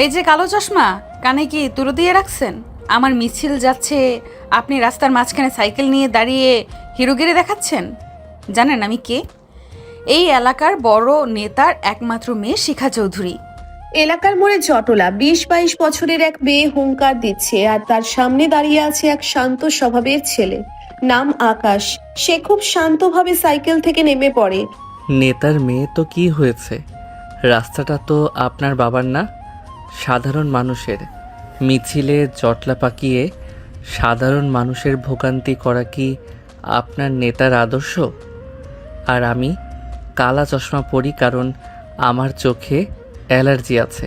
এই যে কালো চশমা, কানে কি তুলো দিয়ে রাখছেন? আমার মিছিল যাচ্ছে, আপনি রাস্তার মাঝখানে সাইকেল নিয়ে দাঁড়িয়ে হিরোগিরি দেখাচ্ছেন। জানেন আমি কে? এই এলাকার বড় নেতার একমাত্র মেয়ে শিখা চৌধুরী। এলাকার মোড়ে জটলা 20-22 বছরের এক মেয়ে হুঙ্কার দিচ্ছে, আর তার সামনে দাঁড়িয়ে আছে এক শান্ত স্বভাবের ছেলে, নাম আকাশ। সে খুব শান্তভাবে সাইকেল থেকে নেমে পড়ে। নেতার মেয়ে তো কি হয়েছে? রাস্তাটা তো আপনার বাবার না, সাধারণ মানুষের। মিছিলে জটলা পাকিয়ে সাধারণ মানুষের ভোগান্তি করা কি আপনার নেতার আদর্শ? আর আমি কালা চশমা পরি কারণ আমার চোখে অ্যালার্জি আছে,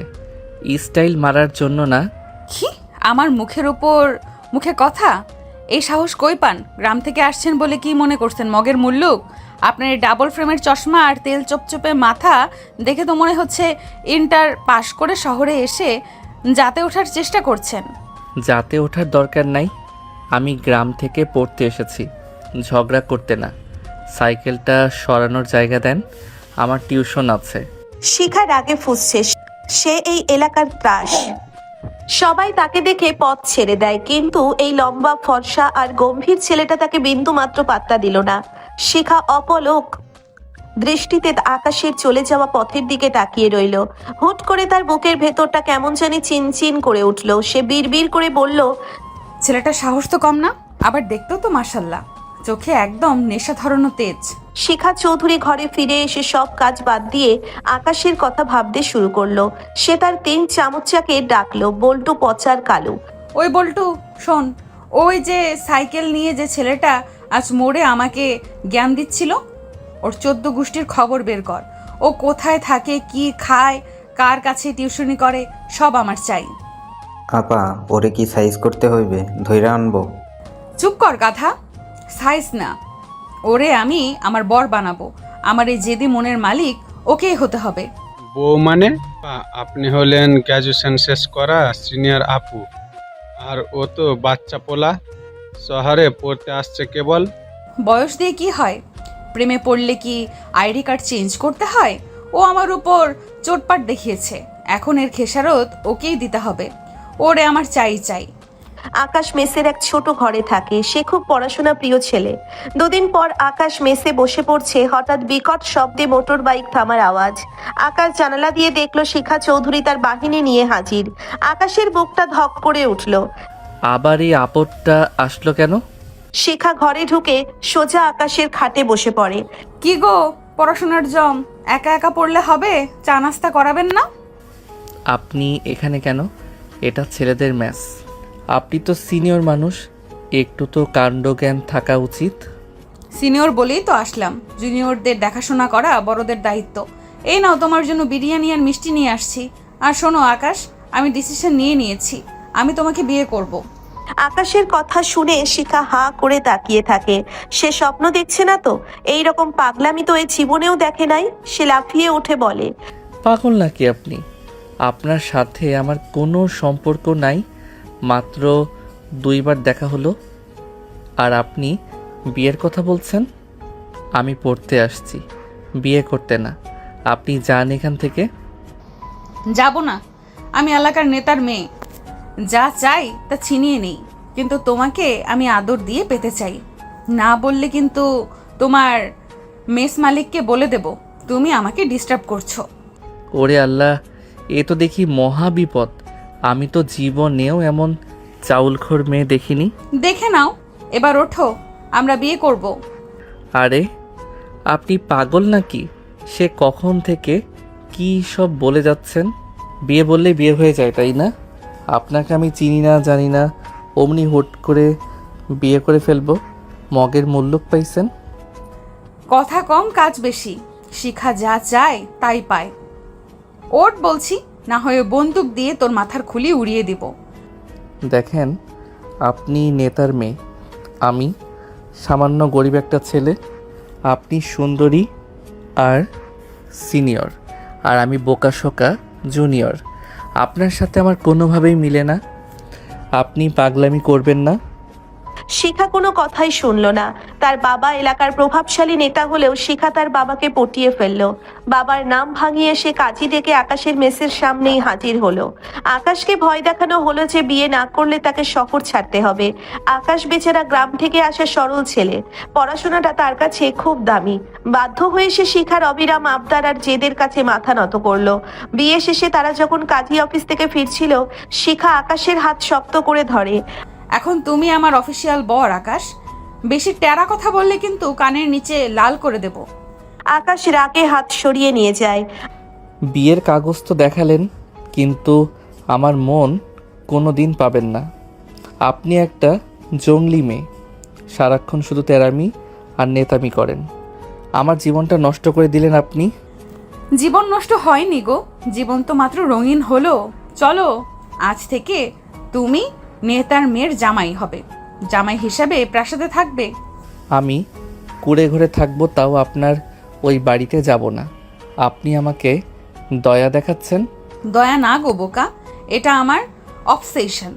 স্টাইল মারার জন্য না। কি? আমার মুখে কথা? এই সাহস কই পান? গ্রাম থেকে আসছেন বলে কি মনে করছেন মগের মুল্লুক? আপনার এই ডাবল ফ্রেমের চশমা আর তেল চপচপে মাথা দেখে তো মনে হচ্ছে ইন্টার পাশ করে শহরে এসে যাতে ওঠার চেষ্টা করছেন। যাতে ওঠার দরকার নাই, আমি গ্রাম থেকে পড়তে এসেছি, ঝগড়া করতে না। সাইকেলটা সরানোর জায়গা দেন, আমার টিউশন আছে। শিখা রাগে ফুঁসছে। সে এই এলাকার ত্রাস। সবাই তাকে দেখে পথ ছেড়ে দেয়, কিন্তু এই লম্বা ফর্সা আর গম্ভীর ছেলেটা তাকে বিন্দু মাত্র পাত্তা দিল না। শিখা অপলক দৃষ্টিতে আকাশের চলে যাওয়া পথের দিকে তাকিয়ে রইল। হুট করে তার বুকের ভেতরটা কেমন জানি চিনচিন করে উঠল। সে বিড়বিড় করে বলল, ছেলেটার সাহস তো কম না, আবার দেখতেও তো মাশাল্লাহ, চোখে একদম নেশা ধরানো তেজ। শিখা চৌধুরী ঘরে ফিরে এসে সব কাজ বাদ দিয়ে আকাশের কথা ভাবতে শুরু করলো। সে তার 3 চামচাকে ডাকলো, বল্টু, পচার, কালু। ওই বল্টু শোন, ওই যে সাইকেল নিয়ে যে ছেলেটা আজ মোড়ে আমাকে জ্ঞান দিচ্ছিল, ওর 14 গোষ্ঠীর খবর বের কর। ও কোথায় থাকে, কি খায়, কার কাছে টিউশনি করে, সব আমার চাই। আপা, ওরে কি সাইজ করতে হইবে? ধইরা আনবো? চুপ কর গাধা। সাইজ না, ওরে আমি আমার বর বানাবো। আমার এই জেদি মনের মালিক ওকেই হতে হবে। বউ মানে? আপনি হলেন গ্র্যাজুয়েশন শেষ করা সিনিয়র আপু, আর ও তো বাচ্চা পোলা, শহরে পড়তে আসছে কেবল। বয়স দিয়ে কি হয়? প্রেমে পড়লে কি আইডি কার্ড চেঞ্জ করতে হয়? ও আমার উপর চোটপাট দেখিয়েছে, এখন এর খেসারত ওকেই দিতে হবে। ওরে আমার চাই চাই। আকাশ মেসের এক ছোট ঘরে থাকে। সে খুব পড়াশোনা প্রিয় ছেলে। দুদিন পর আকাশ মেসে বসে পড়ছে, হঠাৎ বিকট শব্দে মোটর বাইক থামার আওয়াজ। আকাশ জানালা দিয়ে দেখলো শিখা চৌধুরী তার বাহিনী নিয়ে হাজির। আকাশের বুকটা ধক করে উঠল। আবার এই আপদটা আসলো কেন? শিখা ঘরে ঢুকে সোজা আকাশের খাটে বসে পড়ে। কি গো পড়াশোনার জম, একা একা পড়লে হবে? চা নাস্তা করাবেন না? আপনি এখানে কেন? এটা ছেলেদের ম্যাচ। আপনি তো সিনিয়র মানুষ, একটু তো কাণ্ডজ্ঞান থাকা উচিত। সিনিয়র বলেই তো আসলাম, জুনিয়রদের দেখাশোনা করা বড়দের দায়িত্ব। এই নাও তোমার জন্য বিরিয়ানি আর মিষ্টি নিয়ে আসছি। আর শোনো আকাশ, আমি ডিসিশন নিয়ে নিয়েছি, আমি তোমাকে বিয়ে করব। আকাশের কথা শুনে শিখা হাঁ করে তাকিয়ে থাকে। সে স্বপ্ন দেখছে না তো? এই রকম পাগলামি তো এই জীবনেও দেখে নাই। সে লাফিয়ে উঠে বলে, পাগল নাকি আপনি? আপনার সাথে আমার কোনো সম্পর্ক নাই, মাত্র 2 বার দেখা হলো, আর আপনি বিয়ের কথা বলছেন? আমি পড়তে আসছি, বিয়ে করতে না। আপনি যান এখান থেকে। যাব না, আমি এলাকার নেতার মেয়ে, যা চাই তা ছিনিয়ে নেই, কিন্তু তোমাকে আমি আদর দিয়ে পেতে চাই। না বললে কিন্তু তোমার মেস মালিককে বলে দেব তুমি আমাকে ডিস্টার্ব করছো। ওরে আল্লাহ, এ তো দেখি মহা বিপদ। আমি তো জীবনেও এমন চাউলখোর মেয়ে দেখিনি। দেখে নাও, এবার ওঠো, আমরা বিয়ে করব। আরে আপনি পাগল নাকি? সে কখন থেকে কি সব বলে যাচ্ছেন? বিয়ে বললে বিয়ে হয়ে যায়, তাই না? আপনাকে আমি চিনি না জানি না, অমনি হুট করে বিয়ে করে ফেলবো। মগের মুল্লুক পাইছেন? কথা কম কাজ বেশি, শিখা যা চায় তাই পায়। ওট বলছি, না হয়ে বন্দুক দিয়ে তোর মাথার খুলি উড়িয়ে দিব। দেখেন, আপনি নেতার মেয়ে, আমি সামান্য গরিব একটা ছেলে। আপনি সুন্দরী আর সিনিয়র, আর আমি বোকাশোকা জুনিয়র। আপনার সাথে আমার কোনোভাবেই মিলে না। আপনি পাগলামি করবেন না। শিখা কোনো কথাই শুনল না। তার বাবা এলাকার প্রভাবশালী নেতা হলেও শিখা তার বাবাকে পটিয়ে ফেললো। বাবার নাম ভাঙিয়ে সে কাজী ডেকে আকাশের মেসের সামনেই হাজির হলো। আকাশকে ভয় দেখানো হলো যে বিয়ে না করলে তাকে শহর ছাড়তে হবে। আকাশ বেচারা গ্রাম থেকে আসা সরল ছেলে, পড়াশোনাটা তার কাছে খুব দামি। বাধ্য হয়ে সে শিখার অবিরাম আবদার আর জেদের কাছে মাথা নত করলো। বিয়ে শেষে তারা যখন কাজী অফিস থেকে ফিরছিল, শিখা আকাশের হাত শক্ত করে ধরে। এখন তুমি আমার অফিসিয়াল বর আকাশ, বেশি টেরা কথা বললে কিন্তু কানের নিচে লাল করে দেব। আকাশ রাগে হাত সরিয়ে নিয়ে যায়। বিয়ের কাগজ তো দেখালেন, কিন্তু আমার মন কোনো দিন পাবেন না। আপনি একটা জঙ্গলি মেয়ে, সারাক্ষণ শুধু তেরামি আর নেতামি করেন। আমার জীবনটা নষ্ট করে দিলেন আপনি। জীবন নষ্ট হয়নি গো, জীবন তো মাত্র রঙিন হলো। চলো, আজ থেকে তুমি নেতার মেয়ের জামাই হবে। জামাই হিসাবে প্রাসাদে থাকবে। আমি কুড়ে ঘরে থাকবো, তাও আপনার ওই বাড়িতে যাব না। আপনি আমাকে দয়া দেখাচ্ছেন। দয়া না গো বোকা, এটা আমার অবসেশন।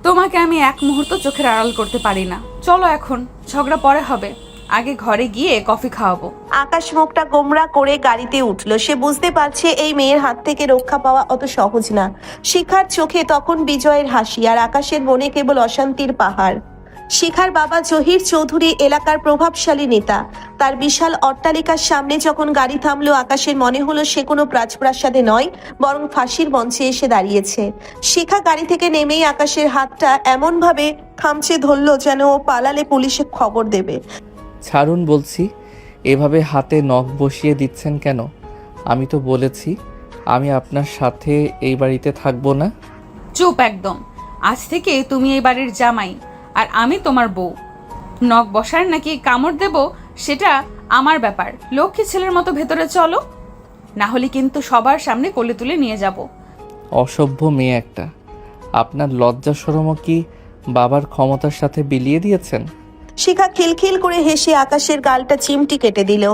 তোমাকে আমি এক মুহূর্ত চোখের আড়াল করতে পারি না। চলো এখন, ঝগড়া পরে হবে। আগে ঘরে গিয়ে কফি খাওয়াবো। আকাশ মুখটা গোমরা করে গাড়িতে উঠলো। সে বুঝতে পারছে এই মেয়ের হাত থেকে রক্ষা পাওয়া অত সহজ না। শিখার চোখে তখন বিজয়ের হাসি, আর আকাশের মনে কেবল অশান্তির পাহাড়। শিখার বাবা জহির চৌধুরী এলাকার প্রভাবশালী নেতা। তার বিশাল অট্টালিকার সামনে যখন গাড়ি থামলো, আকাশের মনে হলো সে কোনো রাজপ্রাসাদে নয়, বরং ফাঁসির মঞ্চে এসে দাঁড়িয়েছে। শিখা গাড়ি থেকে নেমেই আকাশের হাতটা এমনভাবে খামচে ধরলো যেন ও পালালে পুলিশে খবর দেবে। ছাড়ুন বলছি, এভাবে হাতে নখ বসিয়ে দিচ্ছেন কেন? আমি তো বলেছি আমি আপনার সাথে এই বাড়িতে থাকবো না। চুপ একদম। আজ থেকে তুমি এই বাড়ির জামাই আর আমি তোমার বউ। নখ বসার নাকি কামড় দেব সেটা আমার ব্যাপার। লক্ষ্মী ছেলের মতো ভেতরে চলো, না হলে কিন্তু সবার সামনে কোলে তুলে নিয়ে যাব। অসভ্য মেয়ে একটা। আপনার লজ্জা শরমও কি বাবার ক্ষমতার সাথে বিলিয়ে দিয়েছেন? শিখা খিলখিল করে হেসে আকাশের গালটা চিমটি কেটে দিল।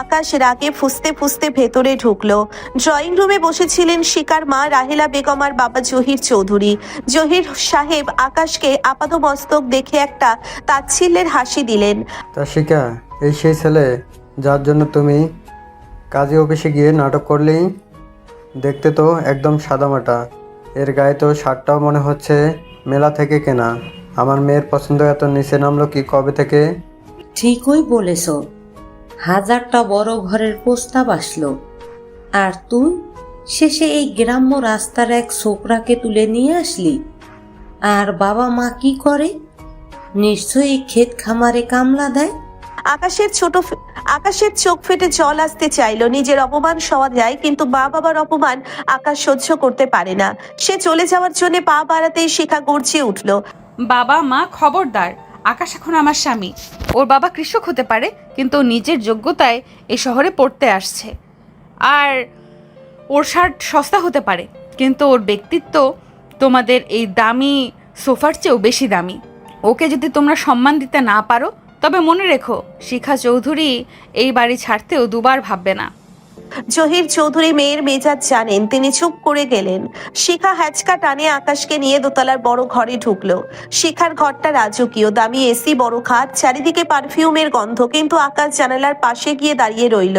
আকাশ রাগে ফুঁসতে ফুঁসতে ভেতরে ঢুকলো। ড্রয়িং রুমে বসেছিলেন শিখার মা রাহেলা বেগম আর বাবা জহির চৌধুরী। জহির সাহেব আকাশকে আপাতমস্তক দেখে একটা তাচ্ছিল্যের হাসি দিলেন। তা শিখা, এই সেই ছেলে যার জন্য তুমি কাজী অফিসে গিয়ে নাটক করলেই? দেখতে তো একদম সাদামাটা, এর গায়ে তো শার্টটাও মনে হচ্ছে মেলা থেকে কেনা। আমার মেয়ের পছন্দ এত নিচে নামলো কি কবে থেকে? ঠিকই বলেছ, হাজারটা বড় ঘরের প্রস্তাব আসলো, আর তুই শেষে এই গ্রাম্য রাস্তার এক ছোকরাকে তুলে নিয়ে আসলি। আর বাবা মা কি করে? নিশ্চয়ই ক্ষেত খামারে কামলা দেয়। আকাশের চোখ ফেটে জল আসতে চাইলো। নিজের অপমান সওয়া যায়, কিন্তু মা বাবার অপমান আকাশ সহ্য করতে পারে না। সে চলে যাওয়ার জন্য পা বাড়াতেই শিখা গর্জে উঠলো। বাবা মা খবরদার। আকাশ এখন আমার স্বামী। ওর বাবা কৃষক হতে পারে, কিন্তু ও নিজের যোগ্যতায় এ শহরে পড়তে আসছে। আর ওর শার্ট সস্তা হতে পারে, কিন্তু ওর ব্যক্তিত্ব তোমাদের এই দামি সোফার চেয়েও বেশি দামি। ওকে যদি তোমরা সম্মান দিতে না পারো, তবে মনে রেখো শিখা চৌধুরী এই বাড়ি ছাড়তেও দুবার ভাববে না। জহির চৌধুরী মেয়ের মেজাজ জানেন, তিনি চুপ করে গেলেন। শিখা হ্যাচকা টানে আকাশকে নিয়ে দোতলার বড় ঘরে ঢুকলো। শিখার ঘরটা রাজকীয়, দামি এসি, বড় খাট, চারিদিকে পারফিউমের গন্ধ, কিন্তু আকাশ জানালার পাশে গিয়ে দাঁড়িয়ে রইল।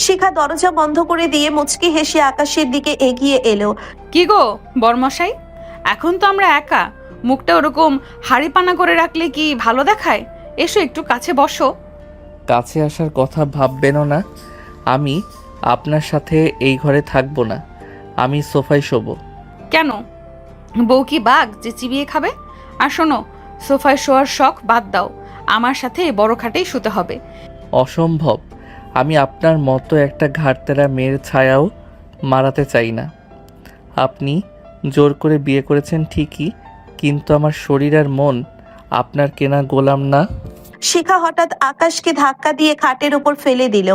শিখা দরজা বন্ধ করে দিয়ে মুচকি হেসে আকাশের দিকে এগিয়ে এলো। কি গো বরমশাই, এখন তো আমরা একা, মুখটা ওরকম হাড়িপানা করে রাখলে কি ভালো দেখায়? এসো একটু কাছে বসো। কাছে আসার কথা ভাববেনও না। আমি আপনার সাথে এই ঘরে থাকবো না, আমি সোফায় শোবো। কেন, বউ কি বাঘ যে চিবিয়ে খাবে? আর শোনো, সোফায় শোয়ার শখ বাদ দাও, আমার সাথে বড় খাটেই শুতে হবে। অসম্ভব। আমি আপনার মতো একটা ঘাড়তেরা মেয়ের ছায়াও মারাতে চাই না। আপনি জোর করে বিয়ে করেছেন ঠিকই, কিন্তু আমার শরীর আর মন আপনার কেনা গোলাম না। শিখা হঠাৎ আকাশকে ধাক্কা দিয়ে খাটের উপর ফেলে দিল।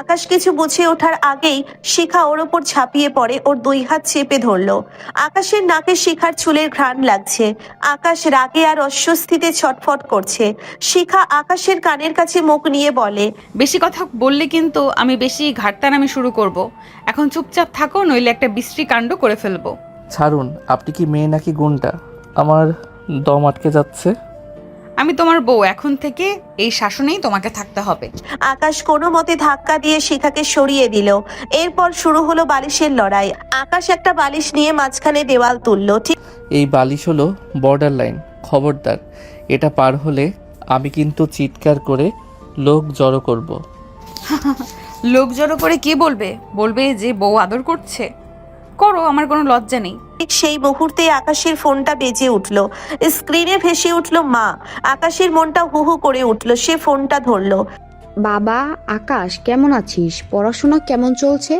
আকাশ কিছু বুঝে ওঠার আগেই শিখা ওর ওপর ঝাঁপিয়ে পড়ে, ওর দুই হাত চেপে ধরলো। আকাশের নাকে শিখার চুলের ঘ্রাণ লাগছে। আকাশ রাগে আর অস্বস্তিতে ছটফট করছে। শিখা আকাশের কানের কাছে মুখ নিয়ে বলে, বেশি কথা বললে কিন্তু আমি বেশি ঘাটতারামি শুরু করব। এখন চুপচাপ থাকো, নইলে একটা বিশ্রী কাণ্ড করে ফেলবো। ছাড়ুন, আপনি কি মেয়ে নাকি গুন্ডা? আমার দম আটকে যাচ্ছে। আমি তোমার বউ, এখন থেকে এই শাসনেই তোমাকে থাকতে হবে। আকাশ কোনো মতে ধাক্কা দিয়ে শিখাকে সরিয়ে দিল। এরপর শুরু হলো বালিশের লড়াই। আকাশ একটা বালিশ নিয়ে মাঝখানে দেওয়াল তুললো। ঠিক এই বালিশ হলো বর্ডার লাইন, খবরদার এটা পার হলে আমি কিন্তু চিৎকার করে লোক জড়ো করব। লোক জড়ো করে কি বলবে? বলবে যে বউ আদর করছে। করো, আমার কোনো লজ্জা নেই। সেই মুহূর্তে আকাশের ফোনটা বেজে উঠলো। স্ক্রিনে ভেসে উঠলো মা। আকাশের মনটা হু হু করে উঠলো। সে ফোনটা ধরলো। বাবা, আকাশ কেমন আছিস? পড়াশোনা কেমন চলছে?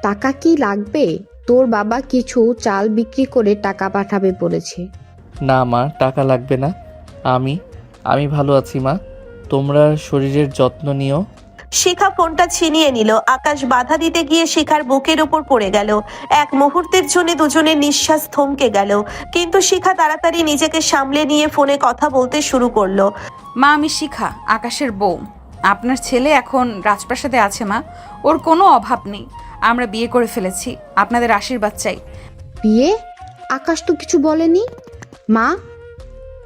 টাকা কি লাগবে? তোর বাবা কিছু চাল বিক্রি করে টাকা পাঠাবে বলেছে। না মা, টাকা লাগবে না। আমি ভালো আছি মা, তোমরা শরীরের যত্ন নিও। শিখা ফোনটা ছিনিয়ে নিল। আকাশ বাধা দিতে গিয়ে শিখার বুকের উপর পড়ে গেল। এক মুহূর্তের জন্য দুজনের নিঃশ্বাস থমকে গেল, কিন্তু শিখা তাড়াতাড়ি নিজেকে সামলে নিয়ে ফোনে কথা বলতে শুরু করলো। মা, আমি শিখা, আকাশের বউ। আপনার ছেলে এখন রাজপ্রাসাদে আছে মা, ওর কোনো অভাব নেই। আমরা বিয়ে করে ফেলেছি, আপনাদের আশীর্বাদ চাই। বিয়ে? আকাশ তো কিছু বলেনি। মা,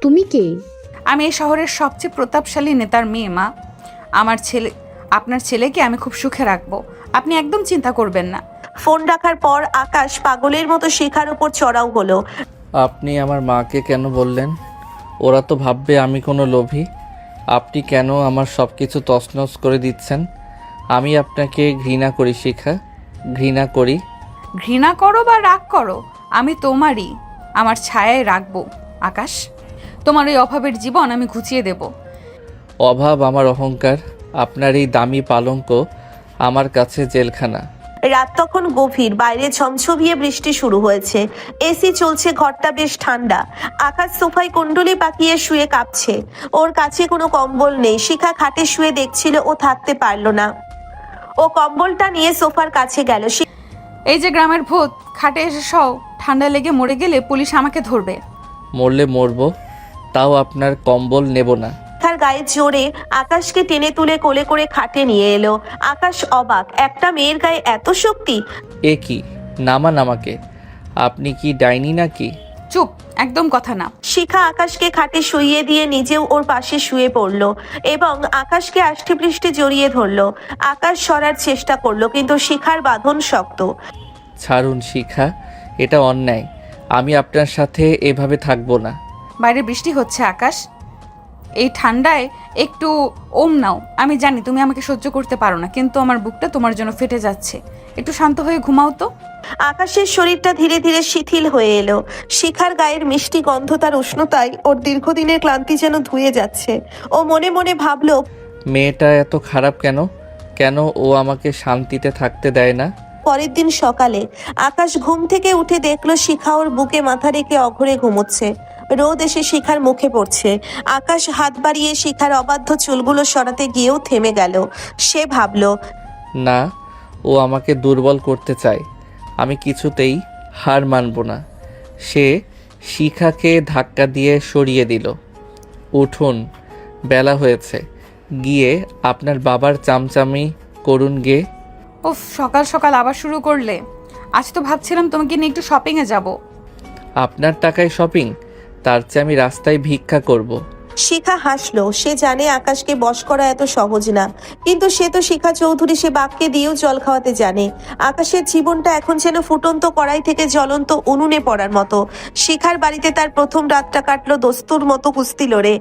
তুমি কে? আমি এই শহরের সবচেয়ে প্রতাপশালী নেতার মেয়ে মা। আপনার ছেলেকে আমি খুব সুখে রাখবো, আপনি একদম চিন্তা করবেন না। ফোন রাখার পর আকাশ পাগলের মতো শিখার উপর চড়াও হলো। আপনি আমার মাকে কেন বললেন? ওরা তো ভাববে আমি কোনো লোভী। আপনি কেন আমার সব কিছু তছনছ করে দিচ্ছেন? আমি আপনাকে ঘৃণা করি শিখা, ঘৃণা করি। ঘৃণা করো বা রাগ করো, আমি তোমারই, আমার ছায়ায় রাখবো আকাশ। তোমার এই অভাবের জীবন আমি ঘুচিয়ে দেব। অভাব আমার অহংকার, আপনার এই দামি পালঙ্ক আমার কাছে জেলখানা। রাত তখন গভীর, বাইরে ঝমঝমিয়ে বৃষ্টি শুরু হয়েছে। এসি চলছে, ঘরটা বেশ ঠান্ডা। আকাশ সোফায় কুণ্ডলি পাকিয়ে শুয়ে কাঁপছে। ওর কাছে কোনো কম্বল নেই। শিখা খাটে শুয়ে দেখছিল, ও থাকতে পারলো না। ও কম্বলটা নিয়ে সোফার কাছে গেল। এই যে গ্রামের ভূত, খাটে এসে সও, ঠান্ডা লেগে মরে গেলে পুলিশ আমাকে ধরবে। মরলে মরবো, তাও আপনার কম্বল নেব না। শিখার গায়ে জোরে আকাশকে টেনে তুলে কোলে করে খাটে নিয়ে এলো। আকাশ অবাক, একটা মেয়ের গায়ে এত শক্তি। এ কি, নামান আমাকে। আপনি কি ডাইনি নাকি? চুপ, একদম কথা না। শিখা আকাশকে খাটে শুইয়ে দিয়ে নিজেও ওর পাশে শুয়ে পড়লো এবং আকাশকে আষ্টে পৃষ্ঠে জড়িয়ে ধরলো। আকাশ সরার চেষ্টা করলো, কিন্তু শিখার বাঁধন শক্ত। ছাড়ুন শিখা, এটা অন্যায়। আমি আপনার সাথে এভাবে থাকবো না। বাইরে বৃষ্টি হচ্ছে আকাশ, এই ঠান্ডায় একটু ওম নাও। আমি জানি তুমি আমাকে সহ্য করতে পারো না, কিন্তু আমার বুকটা তোমার জন্য ফেটে যাচ্ছে। একটু শান্ত হয়ে ঘুমাও তো। আকাশের শরীরটা ধীরে ধীরে শিথিল হয়ে এলো। শিখার গায়ের মিষ্টি গন্ধ, তার উষ্ণতায় ওর দীর্ঘদিনের ক্লান্তি যেন ধুয়ে যাচ্ছে। ও মনে মনে ভাবলো, মেয়েটা এত খারাপ কেন? কেন ও আমাকে শান্তিতে থাকতে দেয় না? পরের দিন সকালে আকাশ ঘুম থেকে উঠে দেখলো শিখা ওর বুকে মাথা রেখে অঘরে ঘুমোচ্ছে। রোদ এসে শিখার মুখে পড়ছে। আকাশ হাত বাড়িয়ে শিখার অবাধ্য চুলগুলো সরাতে গিয়েও থেমে গেল। সে ভাবলো, না, ও আমাকে দুর্বল করতে চায়। আমি কিছুতেই হার মানব না। সে শিখাকে ধাক্কা দিয়ে সরিয়ে দিল। উঠুন, বেলা হয়েছে, গিয়ে আপনার বাবার চামচামি করুন গে। উফ, সকাল সকাল আবার শুরু করলে। আজ তো ভাবছিলাম তোমাকে নিয়ে একটু শপিংয়ে যাব। আপনার টাকায় শপিং? তার চেয়ে আমি রাস্তায় ভিক্ষা করব। শিখা হাসলো। সে জানে আকাশকে বশ করা এত সহজ না, কিন্তু সে তো শিখা চৌধুরী, সে বাঘকে দিয়েও জল খাওয়াতে জানে। আকাশের জীবনটা এখন যেন ফুটন্ত কড়াই থেকে জ্বলন্ত উনুনে পড়ার মতো। শিখার বাড়িতে তার প্রথম রাতটা কাটলো দস্তুর মতো কুস্তি লড়ে।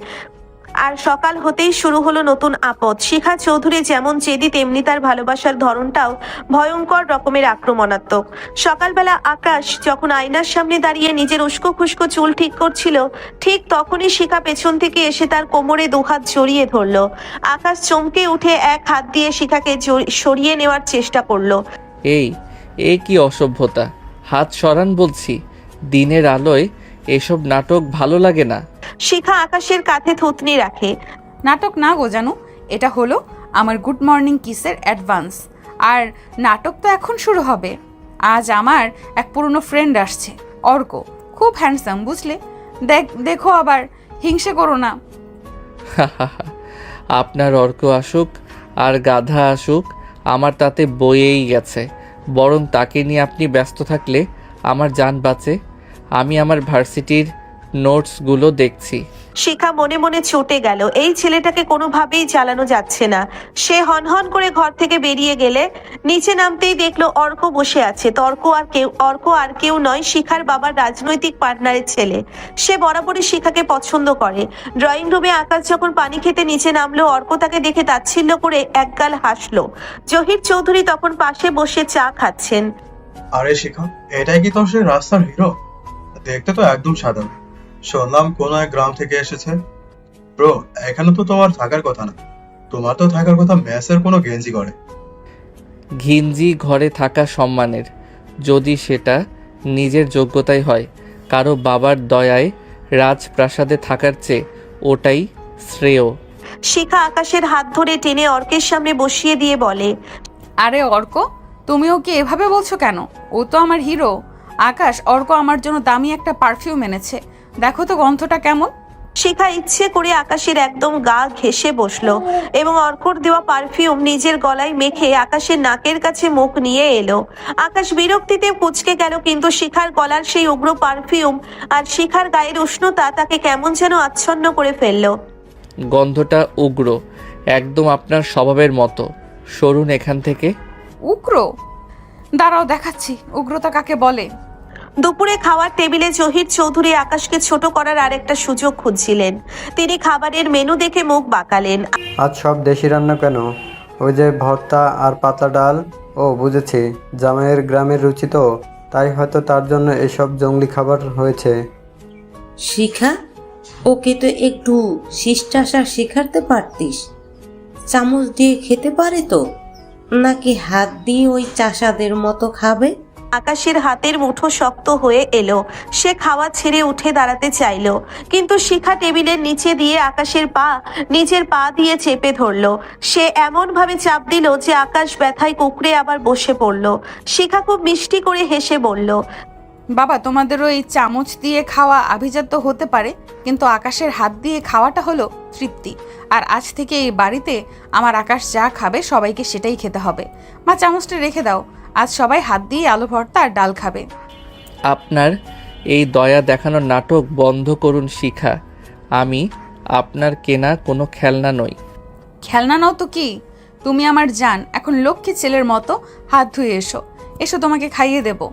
আর সকাল হতেই শুরু হলো নতুন আপদ। শিখা চৌধুরী যেমন জেদি, তেমনি তার ভালোবাসার ধরনটাও ভয়ঙ্কর রকমের আক্রমণাত্মক। সকালবেলা আকাশ যখন আয়নার সামনে দাঁড়িয়ে নিজের উস্কো খুস্কো চুল ঠিক করছিল, ঠিক তখনই শিখা পেছন থেকে এসে তার কোমরে দুহাত জড়িয়ে ধরলো। আকাশ চমকে উঠে এক হাত দিয়ে শিখাকে সরিয়ে নেওয়ার চেষ্টা করলো। এই কি অসভ্যতা! হাত সরান বলছি। দিনের আলোয় এসব নাটক ভালো লাগে না। শিখা আকাশের কাঁধে থুতনি রাখে। নাটক না গো জানো, এটা হলো আমার গুড মর্নিং কিসের অ্যাডভান্স। আর নাটক তো এখন শুরু হবে। আজ আমার এক পুরনো ফ্রেন্ড আসছে, অর্ক, খুব হ্যান্ডসাম, বুঝলে? দেখো, আবার হিংসে করো না। আপনার অর্ক আসুক আর গাধা আসুক, আমার তাতে বয়েই গেছে। বরং তাকে নিয়ে আপনি ব্যস্ত থাকলে আমার জান বাঁচে। আমি আমার ভার্সিটির নোটসগুলো দেখছি। শিখা মনে মনে চটে গেল, এই ছেলেটাকে কোনোভাবেই চালানো যাচ্ছে না। সে হনহন করে ঘর থেকে বেরিয়ে গেলে নিচে নামতেই দেখলো অর্ক বসে আছে। অর্ক আর কেউ নয়, শিখার বাবার রাজনৈতিক পার্টনারের ছেলে। সে বরাবরই শিখাকে পছন্দ করে। ড্রয়িং রুমে আকাশ যখন পানি খেতে নিচে নামলো, অর্ক তাকে দেখে তাচ্ছিল্য করে একগাল হাসলো। জহির চৌধুরী তখন পাশে বসে চা খাচ্ছেন। আরে শিখা, এটাই কি তোর সেই রাস্তার হিরো? দেখতে তো একদম সাধারণ। শুনলাম কোন এক গ্রাম থেকে এসেছে। ব্রো, এখানে তো তোমার থাকার কথা না, তোমার তো থাকার কথা মেসের কোনো গেঞ্জি ঘরে। ঘিঞ্জি ঘরে থাকা সম্মানের, যদি সেটা নিজের যোগ্যতাই হয়। কারো বাবার দয়ায় রাজপ্রাসাদে থাকার চেয়ে ওটাই শ্রেয়। শিখা আকাশের হাত ধরে টেনে অর্কের সামনে বসিয়ে দিয়ে বলে, আরে অর্ক, তুমি ওকে এভাবে বলছো কেন? ও তো আমার হিরো। আকাশ, অর্ক আমার জন্য দামি একটা পারফিউম এনেছে, দেখো তো গন্ধটা কেমন। শিখা ইচ্ছে করে আকাশের একদম গা ঘেঁষে বসলো এবং অর্কর দেওয়া পারফিউম নিজের গলায় মেখে আকাশের নাকের কাছে মুখ নিয়ে এলো। আকাশ বিরক্তিতে কুঁচকে গেল, কিন্তু শিখার গলার সেই উগ্র পারফিউম আর শিখার গায়ের উষ্ণতা তাকে কেমন যেন আচ্ছন্ন করে ফেললো। গন্ধটা উগ্র, একদম আপনার স্বভাবের মতো। সরুন এখান থেকে। উগ্র? দাঁড়াও দেখাচ্ছি উগ্রতা কাকে বলে। দুপুরে খাওয়ার টেবিলে জহির চৌধুরী আকাশকে ছোট করার আরেকটা সুযোগ খুঁজছিলেন। তিনি খাবারের মেনু দেখে মুখ বাঁকালেন। আজ সব দেশি রান্না কেন? ওই যে ভর্তা আর পাতলা ডাল। ও বুঝেছি, জামাইয়ের গ্রামের রুচি তো, তাই হয়তো তার জন্য এসব জঙ্গলি খাবার হয়েছে। শিখা, ওকে তো একটু শিষ্টাচার শেখাতে পারতিস। চামচ দিয়ে খেতে পারে তো, নাকি হাত দিয়ে ওই চাষাদের মতো খাবে? আকাশের হাতের মুঠো শক্ত হয়ে এলো। সে খাওয়া ছেড়ে উঠে দাঁড়াতে চাইলো, কিন্তু শিখা টেবিলের নিচে দিয়ে আকাশের পা নিজের পা দিয়ে চেপে ধরলো। সে এমন ভাবে চাপ দিল যে আকাশ ব্যথায় কুঁকড়ে আবার বসে পড়লো। শিখা খুব মিষ্টি করে হেসে বলল, বাবা, তোমাদের ওই চামচ দিয়ে খাওয়া আভিজাত্য হতে পারে, কিন্তু আকাশের হাত দিয়ে খাওয়াটা হলো তৃপ্তি। আর আজ থেকে এই বাড়িতে আমার আকাশ যা খাবে সবাইকে সেটাই খেতে হবে। মা, চামচটা রেখে দাও, আজ সবাই হাত দিয়ে আলু ভর্তা আর ডাল খাবে। আপনার এই দয়া দেখানোর নাটক বন্ধ করুন শিখা। আমি আপনার কেনা কোনো খেলনা নই। খেলনা নাও তো কি, তুমি আমার জান। এখন লক্ষ্মী ছেলের মতো হাত ধুয়ে এসো, এসো তোমাকে খাইয়ে দেবো।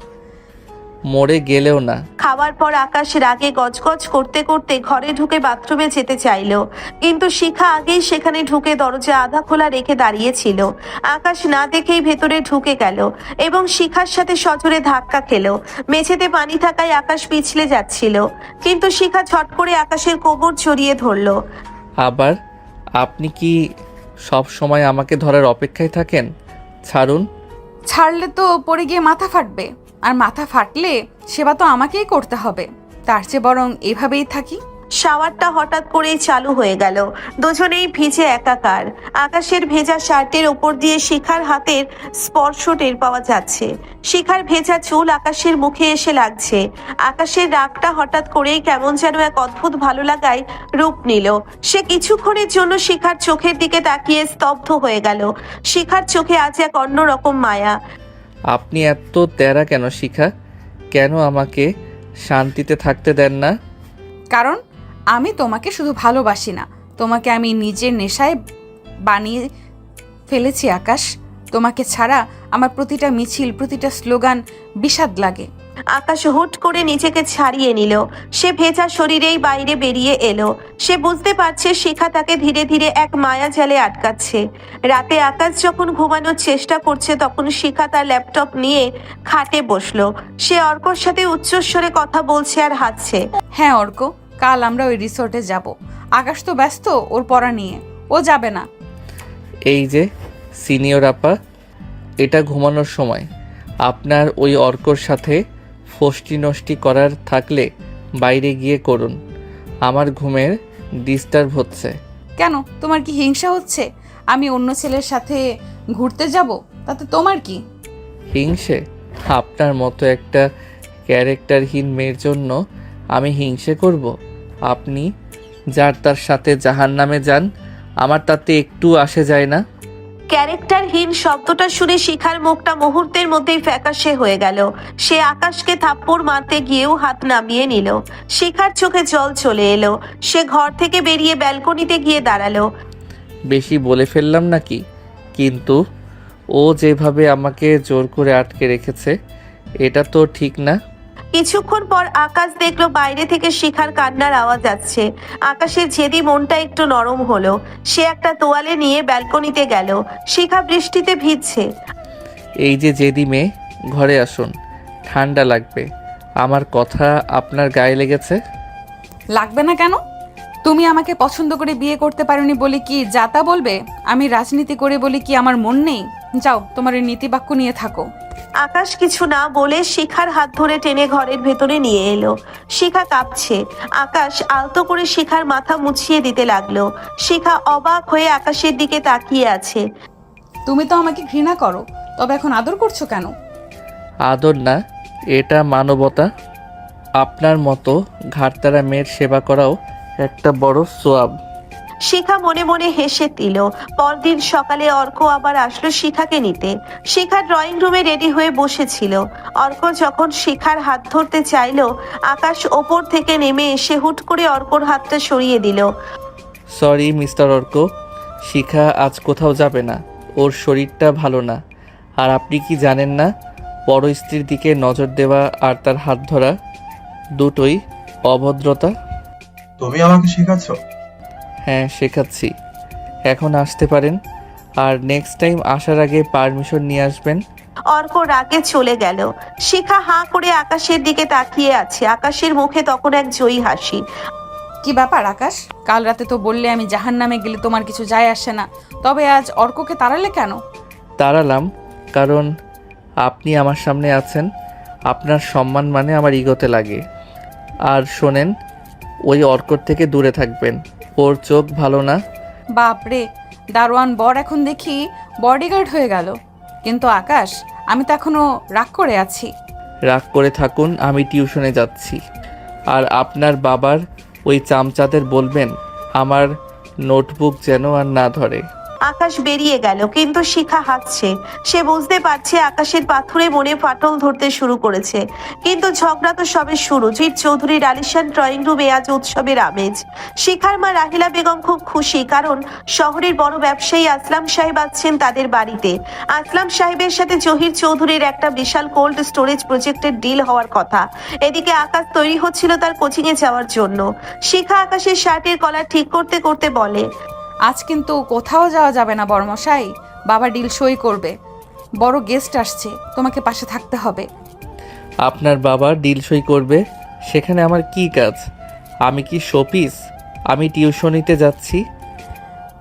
মরে গেলেও না। খাওয়ার পর আকাশ রাগে গজগজ করতে করতে ঘরে ঢুকে বাথরুমে যেতে চাইলো, কিন্তু শিখা আগেই সেখানে ঢুকে দরজা আধা খোলা রেখে দাঁড়িয়েছিল। আকাশ না দেখেই ভেতরে ঢুকে গেল এবং শিখার সাথে সজোরে ধাক্কা খেলো। মেঝেতে পানি থাকায় আকাশ পিছলে যাচ্ছিল, কিন্তু শিখা ঝট করে আকাশের কোমর জড়িয়ে ধরলো। আবার আপনি কি সব সময় আমাকে ধরার অপেক্ষায় থাকেন? ছাড়ুন। ছাড়লে তো পড়ে গিয়ে মাথা ফাটবে, আর মাথা ফাটলে সেবা তো আমাকেই করতে হবে। তার চেয়ে বরং এভাবেই থাকি। শাওয়ারটা হঠাৎ করেই চালু হয়ে গেল। দুজনেই ভিজে একাকার। আকাশের ভেজা শার্টের ওপর দিয়ে শিখার হাতের স্পর্শ টের পাওয়া যাচ্ছে। শিখার ভেজা চুল আকাশের মুখে এসে লাগছে। আকাশের রাগটা হঠাৎ করেই কেমন যেন এক অদ্ভুত ভালো লাগায় রূপ নিল। সে কিছুক্ষণের জন্য শিখার চোখের দিকে তাকিয়ে স্তব্ধ হয়ে গেল। শিখার চোখে আজ এক অন্যরকম মায়া। আপনি এত তেরা কেন শিখা? কেন আমাকে শান্তিতে থাকতে দেন না? কারণ আমি তোমাকে শুধু ভালোবাসি না, তোমাকে আমি নিজের নেশায় বানিয়ে ফেলেছি আকাশ। তোমাকে ছাড়া আমার প্রতিটা মিছিল, প্রতিটা স্লোগান বিষাদ লাগে। আকাশ হুট করে নিজেকে ছাড়িয়ে নিল। সে ভেজা শরীরেই বাইরে বেরিয়ে এলো। সে বুঝতে পারছে শিখা তাকে ধীরে ধীরে এক মায়া জালে আটকাচ্ছে। রাতে আকাশ যখন ঘুমানোর চেষ্টা করছে, তখন শিখা তার ল্যাপটপ নিয়ে খাটে বসলো। সে অর্কর সাথে উচ্চস্বরে কথা বলছে আর হাসছে। হ্যাঁ অর্ক, কাল আমরা ওই রিসোর্টে যাব। আকাশ তো ব্যস্ত ওর পড়া নিয়ে, ও যাবে না। এই যে সিনিয়র আপা, এটা ঘুমানোর সময়। আপনার ওই অর্কর সাথে ফষ্টি নষ্টি করার থাকলে বাইরে গিয়ে করুন। আমার ঘুমের ডিস্টার্ব হচ্ছে। কেন, তোমার কি হিংসা হচ্ছে আমি অন্য ছেলের সাথে ঘুরতে যাব? তাতে তোমার কি? হিংসে? আপনার মতো একটা ক্যারেক্টারহীন মেয়ের জন্য আমি হিংসে করব? আপনি যার তার সাথে জাহান্নামে যান, আমার তাতে একটু আসে যায় না। ক্যারেক্টারহীন শব্দটা শুনে শিখার মুখটা মুহূর্তের মধ্যেই ফ্যাকাশে হয়ে গেল। সে আকাশকে থাপ্পড় মারতে গিয়েও হাত নামিয়ে নিল। শিখার চোখে জল চলে এলো। সে ঘর থেকে বেরিয়ে ব্যালকনিতে গিয়ে দাঁড়ালো। বেশি বলে ফেললাম নাকি? কিন্তু ও যেভাবে আমাকে জোর করে আটকে রেখেছে এটা তো ঠিক না। কিছুক্ষণ পর আকাশ দেখলো বাইরে থেকে শিখার কান্নার আওয়াজ আসছে। আকাশের জেদি মনটা একটু নরম হলো। সে একটা তোয়ালে নিয়ে ব্যালকনিতে গেল। শিখা বৃষ্টিতে ভিজছে। এই যে জেদি মেয়ে, ঘরে আসুন, ঠান্ডা লাগবে। আমার কথা আপনার গায়ে লেগেছে? লাগবে না কেন? তুমি আমাকে পছন্দ করে বিয়ে করতে পারোনি বলে কি যা তা বলবে? আমি রাজনীতি করে বলে কি আমার মন নেই? যাও, তোমার এই নীতিবাক্য নিয়ে থাকো। আকাশ কিছু না বলে শিখার হাত ধরে টেনে ঘরের ভেতরে নিয়ে এলো। শিখা কাঁপছে। আকাশ আলতো করে শিখার মাথা মুছিয়ে দিতে লাগলো। শিখা অবাক হয়ে আকাশের দিকে তাকিয়ে আছে। তুমি তো আমাকে ঘৃণা করো, তবে এখন আদর করছো কেন? আদর না, এটা মানবতা। আপনার মতো ঘাড়তারা মেয়ের সেবা করাও একটা বড় সোয়াব। শিখা মনে মনে হেসে দিল। পরদিন সকালে অর্ক আবার আসলো শিখাকে নিতে। শিখা ড্রয়িং রুমে রেডি হয়ে বসেছিল। অর্ক যখন শিখার হাত ধরতে চাইলো, আকাশ ওপর থেকে নেমে এসে হুট করে অর্কর হাতটা সরিয়ে দিল। সরি মিস্টার অর্ক, শিখা আজ কোথাও যাবে না। ওর শরীরটা ভালো না। আর আপনি কি জানেন না, বড় স্ত্রীর দিকে নজর দেওয়া আর তার হাত ধরা দুটোই অভদ্রতা? তুমি আমাকে শেখাচ্ছ? হ্যাঁ, শেখাচ্ছি। এখন আসতে পারেন, আর নেক্সট টাইম আসার আগে পারমিশন নিয়ে আসবেন। অর্ক রাগে চলে গেল। শিখা হাঁ করে আকাশের দিকে তাকিয়ে আছে। আকাশের মুখে তখন এক জয়ী হাসি। কি ব্যাপার আকাশ? কাল রাতে তো বললে আমি জাহান্নামে গেলে তোমার কিছু যায় আসে না, তবে আজ অর্ককে তাড়ালে কেন? তাড়ালাম কারণ আপনি আমার সামনে আছেন। আপনার সম্মান মানে আমার ইগোতে লাগে। আর শোনেন, ওই অর্কর থেকে দূরে থাকবেন, ওর চোখ ভালো না। বাপরে, দারোয়ান বর এখন দেখি বডিগার্ড হয়ে গেল। কিন্তু আকাশ, আমি তো এখনো রাগ করে আছি। রাগ করে থাকুন, আমি টিউশনে যাচ্ছি। আর আপনার বাবার ওই চামচাদের বলবেন আমার নোটবুক যেন আর না ধরে। আকাশ বেরিয়ে গেল, কিন্তু শিখা হাসছে। সে বুঝতে পারছে আকাশের পাথরে মনে ফাটল ধরতে শুরু করেছে। কিন্তু ঝগড়া তো সবে শুরু। জিৎ চৌধুরীর আলিশান ড্রয়িং রুমে আজ উৎসবের আমেজ। শিখার মা রাহিলা বেগম খুব খুশি, কারণ শহরের বড় ব্যবসায়ী আসলাম সাহেব আসছেন তাদের বাড়িতে। আসলাম সাহেবের সাথে জহির চৌধুরীর একটা বিশাল কোল্ড স্টোরেজ প্রজেক্টের ডিল হওয়ার কথা। এদিকে আকাশ তৈরি হচ্ছিল তার কোচিং এ যাওয়ার জন্য। শিখা আকাশের শার্টের কলার ঠিক করতে করতে বলে, আজ কিন্তু কোথাও যাওয়া যাবে না বড়মশাই, বাবা ডিল সই করবে। বড় গেস্ট আসছে, তোমাকে পাশে থাকতে হবে। আপনার বাবা ডিল সই করবে, সেখানে আমার কি কাজ? আমি কি শোপিস? আমি টিউশনিতে যাচ্ছি।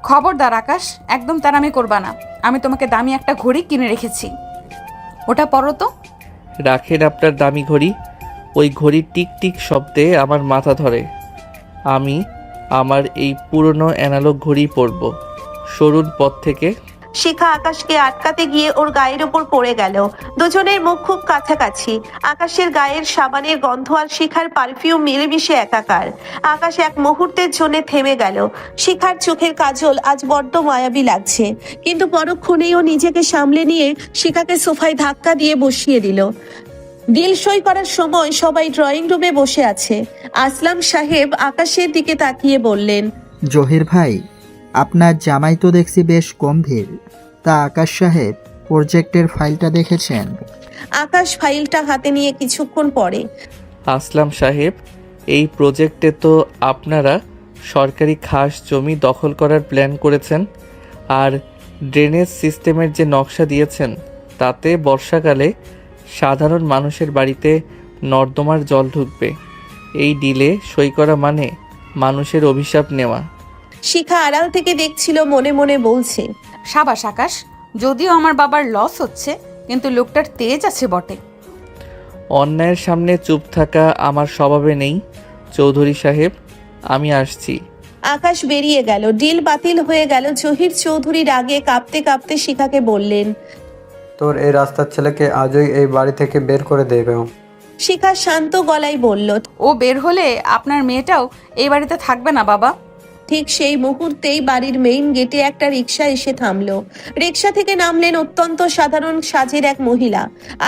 খবরদার আকাশ, একদম তাড়ামি করবা না। আমি তোমাকে দামি একটা ঘড়ি কিনে রেখেছি, ওটা পরো তো। রাখেন আপনার দামি ঘড়ি। ওই ঘড়ির টিক টিক শব্দে আমার মাথা ধরে। আমি আমার এই পুরনো অ্যানালগ ঘড়ি পরব। সরুন পথ থেকে। শিখা আকাশকে আটকাতে গিয়ে ওর গায়ের ওপর পড়ে গেল। দুজনের মুখ খুব কাছাকাছি। আকাশের গায়ের সাবানের গন্ধ আর শিখার পারফিউম মিলেমিশে একাকার। আকাশ এক মুহূর্তের জন্য থেমে গেল। শিখার চোখের কাজল আজ বড্ড মায়াবী লাগছে, কিন্তু পরক্ষণেই ও নিজেকে সামলে নিয়ে শিখাকে সোফায় ধাক্কা দিয়ে বসিয়ে দিল। ডিল সই করার সময় সবাই ড্রয়িং রুমে বসে আছে। আসলাম সাহেব আকাশের দিকে তাকিয়ে বললেন, জহির ভাই, আপনার জামাই তো দেখছি বেশ গম্ভীর। তা আকাশ সাহেব, প্রজেক্টের ফাইলটা দেখেছেন? আকাশ ফাইলটা হাতে নিয়ে কিছুক্ষণ পরে, আসলাম সাহেব, এই প্রজেক্টে তো আপনারা সরকারি খাস জমি দখল করার প্ল্যান করেছেন। আর ড্রেনেজ সিস্টেমের যে নকশা দিয়েছেন, তাতে বর্ষাকালে সাধারণ মানুষের বাড়িতে নর্দমার জল ঢুকবে। এই ডিলে সই করা মানে মানুষের অভিশাপ নেওয়া। শিখা আড়াল থেকে দেখছিল, মনে মনে বলছে, সাবাস আকাশ, যদিও আমার বাবার লস হচ্ছে, কিন্তু লোকটার তেজ আছে বটে। অন্যায়ের সামনে চুপ থাকা আমার স্বভাবে নেই চৌধুরী সাহেব, আমি আসছি। আকাশ বেরিয়ে গেল। ডিল বাতিল হয়ে গেল। জহির চৌধুরী রাগে কাঁপতে কাঁপতে শিখাকে বললেন, তোর এই রাস্তার ছেলেকে আজই এই বাড়ি থেকে বের করে দেবে। শিখা শান্ত গলায় বলল, ও বের হলে আপনার মেয়েটাও এই বাড়িতে থাকবে না বাবা। ঠিক সেই মুহূর্তেই বাড়ির মেইন গেটে একটা রিকশা এসে থামলো। রিকশা থেকে নামলেন অত্যন্ত সাধারণ সাজের এক মহিলা,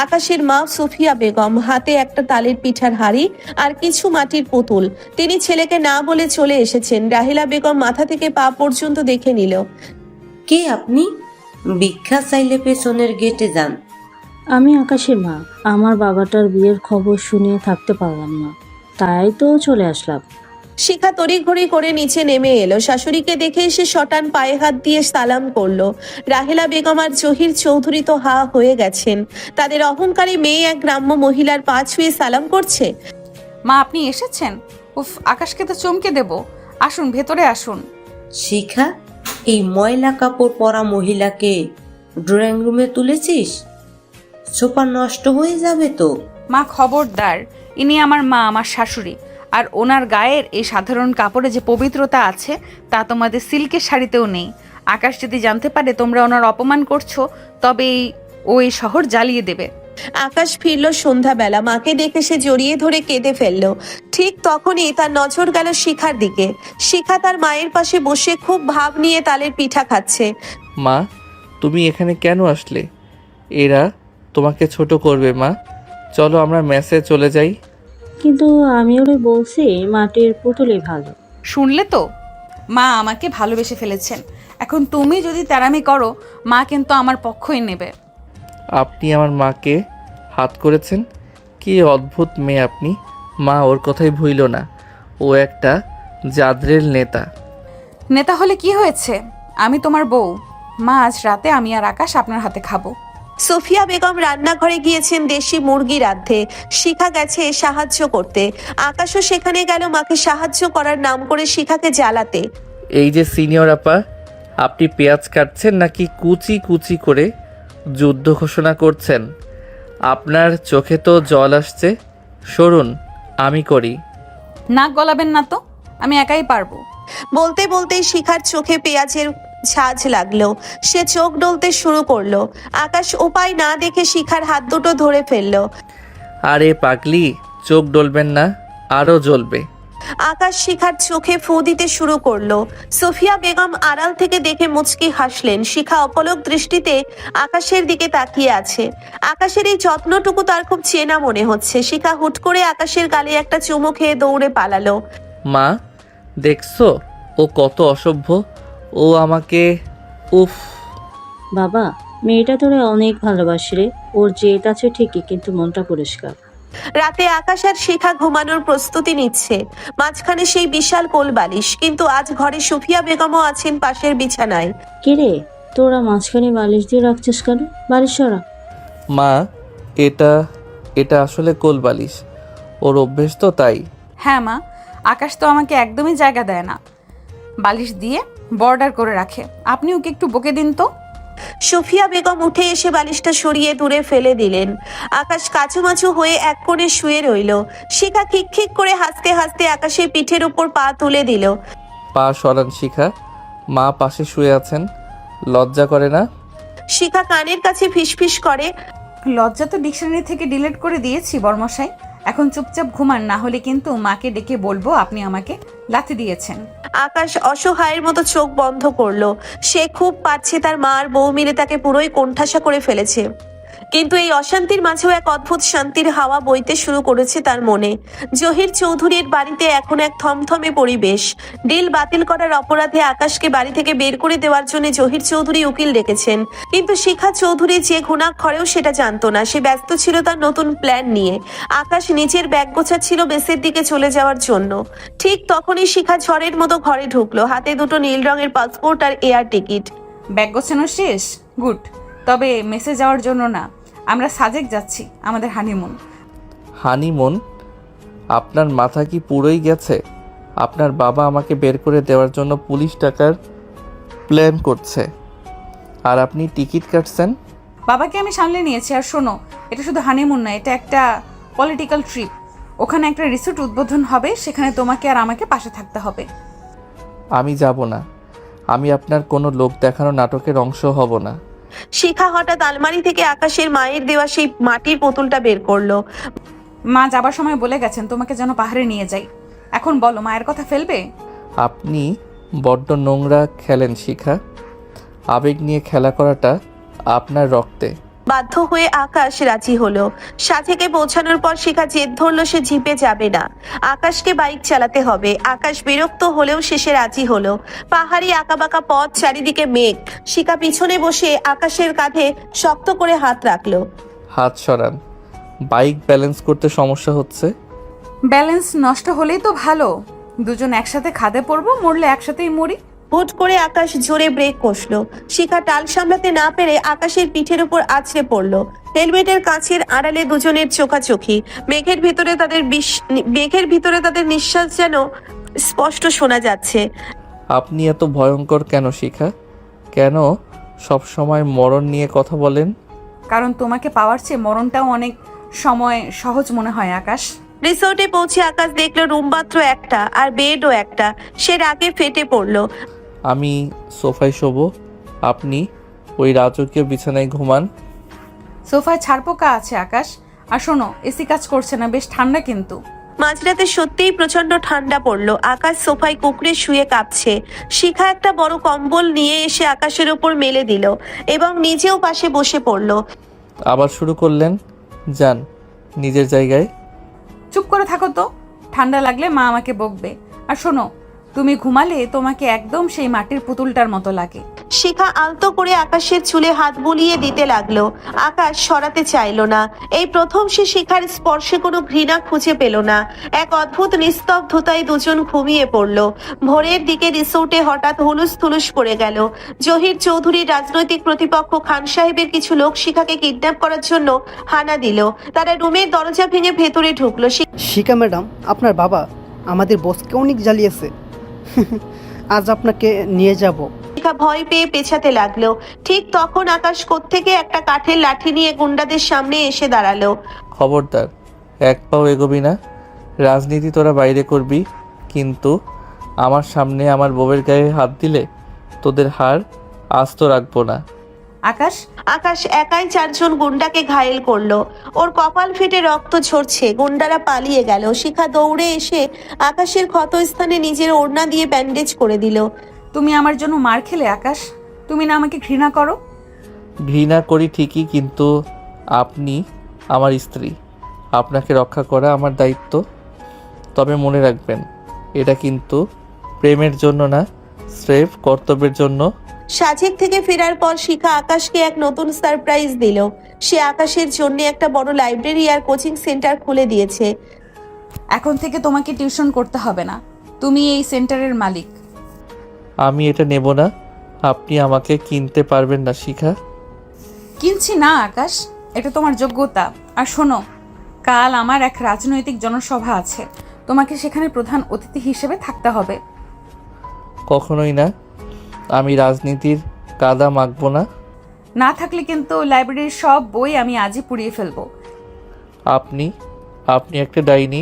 আকাশের মা সুফিয়া বেগম। হাতে একটা তালের পিঠার হাঁড়ি আর কিছু মাটির পুতুল। তিনি ছেলেকে না বলে চলে এসেছেন। রাহিলা বেগম মাথা থেকে পা পর্যন্ত দেখে নিল। কে আপনি? ভিক্ষা চাইলে পেছনের গেটে যান। আমি আকাশের মা। আমার বাবাটার বিয়ের খবর শুনে থাকতে পারলাম না, তাই তো চলে আসলাম। শিখা তড়িঘড়ি করে নিচে নেমে এলো। শাশুড়িকে দেখে এসে শটান পায়ে হাত দিয়ে সালাম করলো। রাহেলা বেগম আর জহির চৌধুরী তো হা হয়ে গেছেন। তাদের অহংকারী মেয়ে এক গ্রাম্য মহিলার পা ছুঁয়ে সালাম করছে। মা আপনি এসেছেন? উফ, আকাশকে তো চমকে দেব। আসুন, ভেতরে আসুন। শিখা, এই ময়লা কাপড় পরা মহিলাকে ড্রয়িং রুমে তুলেছিস? সোফা নষ্ট হয়ে যাবে তো। মা খবরদার, ইনি আমার মা, আমার শাশুড়ি। আর ওনার গায়ের এই সাধারণ কাপড়ে যে পবিত্রতা আছে তা তোমাদের সিল্কের শাড়িতেও নেই। আকাশ যদি জানতে পারে তোমরা ওনার অপমান করছো, তবে ওই শহর জ্বালিয়ে দেবে। আকাশ ফিরল সন্ধ্যাবেলা। মাকে দেখে সে জড়িয়ে ধরে কেঁদে ফেললো। ঠিক তখনই তার নজর গেল শিখার দিকে। শিখা তার মায়ের পাশে বসে খুব ভাব নিয়ে তালের পিঠা খাচ্ছে। মা, তুমি এখানে কেন আসলে? এরা তোমাকে ছোট করবে মা। চলো আমরা মেসে চলে যাই। কিন্তু আমি ওরে বলছি মাটির পুতুলই ভালো। শুনলে তো, মা আমাকে ভালোবেসে ফেলেছেন। এখন তুমি যদি তেরামি করো, মা কিন্তু আমার পক্ষই নেবে। আপনি আমার মাকে হাত করেছেন? কি অদ্ভুত মেয়ে আপনি। মা ওর কথাই ভুইল না, ও একটা জাদরেল নেতা। নেতা হলে কি হয়েছে, আমি তোমার বউ। মা আজ রাতে আমি আর আকাশ আপনার হাতে খাবো। সুফিয়া বেগম রান্নাঘরে গিয়েছেন দেশি মুরগি রাঁধতে। শিখা গেছে সাহায্য করতে। আকাশও সেখানে গেল মাকে সাহায্য করার নাম করে শিখাকে জ্বালাতে। এই যে সিনিয়র আপা, আপনি পেঁয়াজ কাটছেন নাকি কুচি কুচি করে যুদ্ধ ঘোষণা করছেন? আপনার চোখে তো জল আসছে। সরুন, আমি করি। নাক গলাবেন না তো, আমি একাই পারবো। বলতে বলতেই শিখার চোখে পেঁয়াজের ঝাঁজ লাগলো। সে চোখ ডলতে শুরু করলো। আকাশ উপায় না দেখে শিখার হাত দুটো ধরে ফেললো। আরে পাগলি, চোখ ডলবেন না, আরও জ্বলবে। আকাশ শিখার চোখে ফু দিতে শুরু করলো। সুফিয়া বেগম আড়াল থেকে দেখে মুচকি হাসলেন। শিখা অপলক দৃষ্টিতে আকাশের দিকে তাকিয়ে আছে। আকাশের এই যত্নটুকু তার খুব চেনা মনে হচ্ছে। শিখা হুট করে আকাশের গালে একটা চুমু খেয়ে দৌড়ে পালালো। মা, দেখছো ও কত অসভ্য। ও আমাকে উফ। বাবা, মেয়েটা তোরে অনেক ভালোবাসে রে। ওর জেদ আছে ঠিকই, কিন্তু মনটা পরিষ্কার। রাতে আকাশ আর শিখা ঘুমানোর প্রস্তুতি নিচ্ছে। মাঝখানে সেই বিশাল কোল বালিশ, কিন্তু আজ ঘরে সুফিয়া বেগমও আছেন পাশের বিছানায়। কে রে, তোরা মাঝখানে বালিশ দিয়ে রাখছিস কেন? বালিশ সরা। মা, এটা এটা আসলে কোল বালিশ। ওর অভ্যেস তো তাই। হ্যাঁ মা, আকাশ তো আমাকে একদমই জায়গা দেয় না, বালিশ দিয়ে বর্ডার করে রাখে। আপনি ওকে একটু বকে দিন তো। সুফিয়া বেগম উঠে এসে বালিশটা সরিয়ে দূরে ফেলে দিলেন। আকাশ কাচুমাচু হয়ে এক কোণে শুয়ে রইল। শিখা খিক করে হাসতে হাসতে আকাশের পিঠের উপর পা তুলে দিল। পা সরান শিখা, মা পাশে শুয়ে আছেন, লজ্জা করে না? শিখা কানের কাছে ফিসফিস করে। লজ্জা তো ডিকশনারি থেকে ডিলিট করে দিয়েছি বর্মশাই। এখন চুপচাপ ঘুমান, না হলে কিন্তু মাকে ডেকে বলবো আপনি আমাকে লাথি দিয়েছেন। আকাশ অসহায়ের মতো চোখ বন্ধ করলো। সে খুব পাচ্ছে তার মা আর বউ মিলে তাকে পুরোই কোণঠাসা করে ফেলেছে। কিন্তু এই অশান্তির মাঝেও এক অদ্ভুত শান্তির হাওয়া বইতে শুরু করেছে তার মনে। জহির চৌধুরীর বাড়িতে এখন এক থমথমে পরিবেশ। ডিল বাতিল করার অপরাধে আকাশকে বাড়ি থেকে বের করে দেওয়ার জন্য জহির চৌধুরী উকিল ডেকেছেন। কিন্তু শিখা চৌধুরী যে ঘুণাক্ষরেও সেটা জানতো না। সে ব্যস্ত ছিল তার নতুন প্ল্যান নিয়ে। আকাশ নিজের ব্যাগ গোছাচ্ছিল মেসের দিকে চলে যাওয়ার জন্য। ঠিক তখনই শিখা ঝড়ের মতো ঘরে ঢুকলো, হাতে দুটো নীল রঙের পাসপোর্ট আর এয়ার টিকিট। ব্যাগ গোছানো শেষ? গুড। তবে মেসে যাওয়ার জন্য না, আমরা সাজেক যাচ্ছি, আমাদের হানিমুন। হানিমুন? আপনার মাথা কি পুরোই গেছে? আপনার বাবা আমাকে বের করে দেওয়ার জন্য পুলিশ টাকার প্ল্যান করছে, আর আপনি টিকিট কাটছেন? বাবাকে আমি সামলে নিয়েছি। আর শোনো, এটা শুধু হানিমুন না, এটা একটা পলিটিক্যাল ট্রিপ। ওখানে একটা রিসোর্ট উদ্বোধন হবে, সেখানে তোমাকে আর আমাকে পাশে থাকতে হবে। আমি যাব না। আমি আপনার কোনো লোক দেখানো নাটকের অংশ হব না। শিখা হঠাৎ আলমারি থেকে আকাশের মায়ের দেওয়া সেই মাটির পুতুলটা বের করলো। মা যাবার সময় বলে গেছেন তোমাকে যেন পাহাড়ে নিয়ে যাই। এখন বলো, মায়ের কথা ফেলবে? আপনি বড্ড নোংরা খেলেন শিখা। আবেগ নিয়ে খেলা করাটা আপনার রক্তে। বাধ্য হয়ে আকাশ রাজি হলো। সাথীকে পৌঁছানোর পর শিখা জেদ ধরলো সে জিপে যাবে না, আকাশকে বাইক চালাতে হবে। আকাশ বিরক্ত হলেও শেষে রাজি হলো। পাহাড়ি আঁকাবাঁকা পথ, চারিদিকে মেঘ। শিখা পিছনে বসে আকাশের কাঁধে শক্ত করে হাত রাখলো। হাত সরান, বাইক ব্যালেন্স করতে সমস্যা হচ্ছে। ব্যালেন্স নষ্ট হলেই তো ভালো, দুজন একসাথে খাদে পড়বো, মরলে একসাথেই মরি। হুট করে আকাশ জোরে ব্রেক কষলো। শিখা টাল সামলাতে না পেরে আকাশের পিঠের উপর আছড়ে পড়লো। হেলমেটের কাছের আড়ালে দুজনের চোখাচোখি। মেঘের ভিতরে তাদের নিঃশ্বাস যেন স্পষ্ট শোনা যাচ্ছে। আপনি এত ভয়ঙ্কর কেন শিখা? কেন সব সময় মরণ নিয়ে কথা বলেন? কারণ তোমাকে পাওয়ার চেয়ে মরণটাও অনেক সময় সহজ মনে হয় আকাশ। রিসোর্টে পৌঁছে আকাশ দেখলো রুম মাত্র একটা, আর বেডও একটা। সে রাগে ফেটে পড়লো। আমি সোফায় শোবো, আপনি ওই রাজকীয় বিছানায় ঘুমান। সোফায় ছাড়পোকা আছে আকাশ। আর শোনো, এসি কাজ করছে না, বেশ ঠান্ডা কিন্তু। মাঝরাতে সত্যিই প্রচন্ড ঠান্ডা পড়লো। আকাশ সোফায় কুকড়ে শুয়ে কাঁপছে। শিখা একটা বড় কম্বল নিয়ে এসে আকাশের ওপর মেলে দিল এবং নিজেও পাশে বসে পড়লো। আবার শুরু করলেন? যান নিজের জায়গায়। চুপ করে থাকো তো, ঠান্ডা লাগলে মা আমাকে বকবে। আর শোনো, তুমি ঘুমালে তোমাকে একদম সেই মাটির পুতুলটার মতো লাগে। শিখা আলতো করে আকাশের চুলে হাত বুলিয়ে দিতে লাগলো। আকাশ সরাতে চাইলো না। এই প্রথম সে শিখার স্পর্শে কোনো ঘৃণা খুঁজে পেল না। এক অদ্ভুত নিস্তব্ধতায় দুজন ঘুমিয়ে পড়লো। ভোরের দিকে রিসোর্টে হঠাৎ হুলুস থুলুস পড়ে গেল। জহির চৌধুরীর রাজনৈতিক প্রতিপক্ষ খান সাহেবের কিছু লোক শিখাকে কিডন্যাপ করার জন্য হানা দিল। তারা রুমের দরজা ভেঙে ভেতরে ঢুকলো। শিখা ম্যাডাম, আপনার বাবা আমাদের বসকে অনেক জ্বালিয়েছে। আজ আপনাকে নিয়ে যাব। শিখা ভয় পেয়ে পেছাতে লাগলো। ঠিক তখন আকাশ কোত্থেকে একটা কাঠের লাঠি নিয়ে গুন্ডাদের সামনে এসে দাঁড়ালো। খবরদার, এক পাও এগোবি না। রাজনীতি তোরা বাইরে করবি, কিন্তু আমার সামনে আমার বউয়ের গায়ে হাত দিলে তোদের হার আস্ত রাখবো না। আকাশ একাই চারজন গুন্ডাকে ঘায়েল করলো। ওর কপাল ফেটে রক্ত ঝরছে। গুন্ডারা পালিয়ে গেল। শিখা দৌড়ে এসে আকাশের ক্ষতস্থানে নিজের ওড়না দিয়ে ব্যান্ডেজ করে দিল। তুমি আমার জন্য মার খেলে আকাশ? তুমি না আমাকে ঘৃণা করো? ঘৃণা করি ঠিকই, কিন্তু আপনি আমার স্ত্রী, আপনাকে রক্ষা করা আমার দায়িত্ব। তবে মনে রাখবেন, এটা কিন্তু প্রেমের জন্য না, স্রেফ কর্তব্যের জন্য। সাজেক থেকে ফেরার পর শিখা আকাশকে এক নতুন সারপ্রাইজ দিল। সে আকাশের জন্য একটা বড় লাইব্রেরি আর কোচিং সেন্টার খুলে দিয়েছে। এখন থেকে তোমাকে টিউশন করতে হবে না, তুমি এই সেন্টারের মালিক। আমি এটা নেব না। আপনি আমাকে কিনতে পারবেন না শিখা। কিনছি না আকাশ, এটা তোমার যোগ্যতা। আর শোনো, কাল আমার এক রাজনৈতিক জনসভা আছে, তোমাকে সেখানে প্রধান অতিথি হিসেবে থাকতে হবে। কখনোই না, আমি রাজনীতির কাদা মাখবো না। না থাকলে কিন্তু লাইব্রেরির সব বই আমি আজই পুড়িয়ে ফেলবো। আপনি একটা ডাইনি।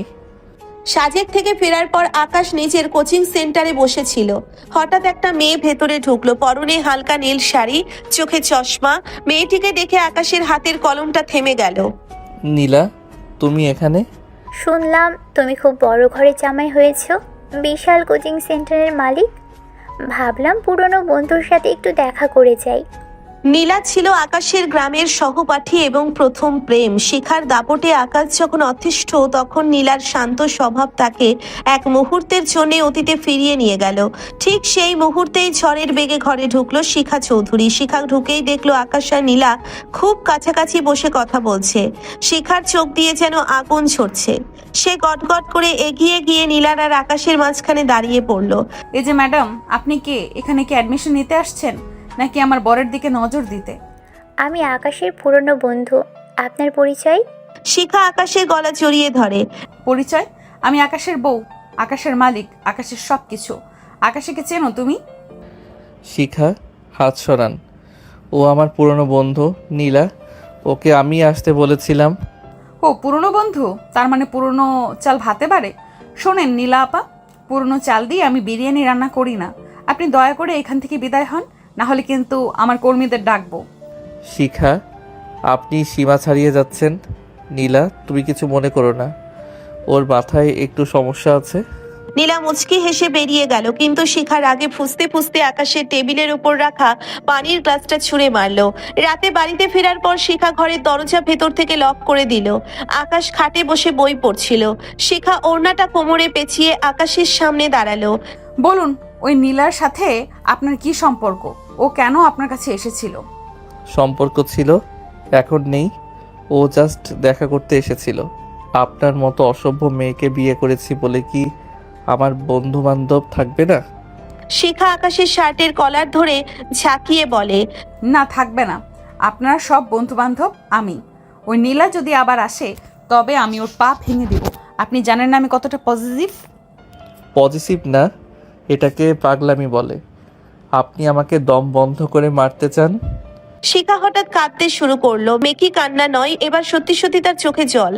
সাজেক থেকে ফেরার পর আকাশ নিজের কোচিং সেন্টারে বসেছিল। হঠাৎ একটা মেয়ে ভেতরে ঢুকলো। পরনে হালকা নীল শাড়ি, চোখে চশমা। মেয়েটিকে দেখে আকাশের হাতের কলমটা থেমে গেল। নীলা, তুমি এখানে? শুনলাম তুমি খুব বড় ঘরে জামাই হয়েছো, বিশাল কোচিং সেন্টারের মালিক। ভাবলাম পুরনো বন্ধুর সাথে একটু দেখা করে যাই। নীলা ছিল আকাশের গ্রামের সহপাঠী এবং প্রথম প্রেম। শিখার দাপটে আকাশ যখন অতিষ্ঠ, তখন নীলার শান্ত স্বভাব তাকে এক মুহূর্তের জন্য অতীতে ফিরিয়ে নিয়ে গেল। ঠিক সেই মুহূর্তেই ঝড়ের বেগে ঘরে ঢুকলো শিখা চৌধুরী। শিখা ঢুকেই দেখলো আকাশ আর নীলা খুব কাছাকাছি বসে কথা বলছে। শিখার চোখ দিয়ে যেন আগুন ঝরছে। সে গটগট করে এগিয়ে গিয়ে নীলার আর আকাশের মাঝখানে দাঁড়িয়ে পড়লো। এই যে ম্যাডাম, আপনি কে? এখানে কি অ্যাডমিশন নিতে আসছেন, নাকি আমার বরের দিকে নজর দিতে? আমি আকাশের পুরনো বন্ধু, আপনার পরিচয়? শিখা আকাশের গলা জড়িয়ে ধরে। পরিচয়? আমি আকাশের বউ, আকাশের মালিক, আকাশের সব কিছু। আকাশকে চেনো তুমি? শিখা, হাত সরান। ও আমার পুরনো বন্ধু নীলা, ওকে আমি আসতে বলেছিলাম। ও পুরনো বন্ধু, তার মানে পুরনো চাল ভাতে বাড়ে। শোনেন নীলা আপা, পুরনো চাল দিয়ে আমি বিরিয়ানি রান্না করি না। আপনি দয়া করে এখান থেকে বিদায় হন, না হলে কিন্তু আমার কর্মীদের ডাকবো। শিখা, আপনি সীমা ছাড়িয়ে যাচ্ছেন। নীলা, তুমি কিছু মনে করো না, ওর মাথায় একটু সমস্যা আছে। নীলা মুচকি হেসে বেরিয়ে গেল, কিন্তু শিখার আগে ফুসতে ফুসতে আকাশের টেবিলের উপর রাখা পানির গ্লাসটা ছুঁড়ে মারলো। রাতে বাড়িতে ফেরার পর শিখা ঘরের দরজা ভেতর থেকে লক করে দিল। আকাশ খাটে বসে বই পড়ছিল। শিখা ওড়নাটা কোমরে পেঁচিয়ে আকাশের সামনে দাঁড়ালো। বলুন, ওই নীলার সাথে আপনার কি সম্পর্ক? ও কেন আপনার কাছে এসেছিল? সম্পর্ক ছিল, এখন নেই। ও জাস্ট দেখা করতে এসেছিল। আপনার মতো অসভ্য মেয়েকে বিয়ে করেছি বলে কি আমার বন্ধু বান্ধব থাকবে না? শিখা আকাশের শার্টের কলার ধরে ঝাঁকিয়ে বলে, না, থাকবে না। আপনারা সব বন্ধু বান্ধব। আমি ওই নীলা যদি আবার আসে তবে আমি ওর পা ভেঙে দিব। আপনি জানেন না আমি কতটা পজিটিভ? পজিটিভ না, এটাকে পাগলামি বলে। আপনি আমাকে দম বন্ধ করে মারতে চান? শিখা হঠাৎ কাঁদতে শুরু করলো। মেকি কান্না নয়, এবার সত্যি সত্যি তার চোখে জল।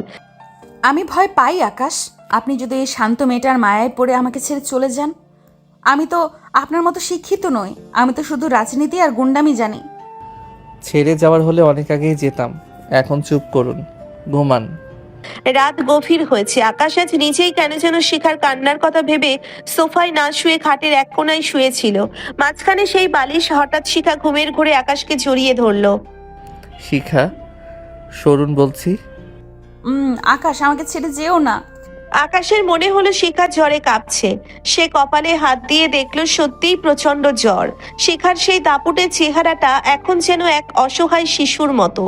আমি ভয় পাই আকাশ, আপনি যদি এই শান্ত মেয়েটার মায়ায় পড়ে আমাকে ছেড়ে চলে যান। আমি তো আপনার মতো শিক্ষিত নই, আমি তো শুধু রাজনীতি আর গুন্ডামি জানি। ছেড়ে যাওয়ার হলে অনেক আগেই যেতাম। এখন চুপ করুন, ঘুমান। রাত গভীর হয়েছে। আকাশ আজ নিজেই কেন যেন শিখার কান্নার কথা ভেবে সোফায় না শুয়ে খাটের এক কোণায় শুয়েছিল। মাঝখানে সেই বালিশ। হঠাৎ শিখা ঘুমের ঘোরে আকাশকে জড়িয়ে ধরলো। শিখা, সরুন বলছি। আকাশ, আমাকে ছেড়ে যেও না। আকাশের মনে হলো শিখা জ্বরে কাঁপছে। সে কপালে হাত দিয়ে দেখলো সত্যিই প্রচন্ড জ্বর। শিখার সেই দাপুটে চেহারাটা এখন যেন এক অসহায় শিশুর মতো।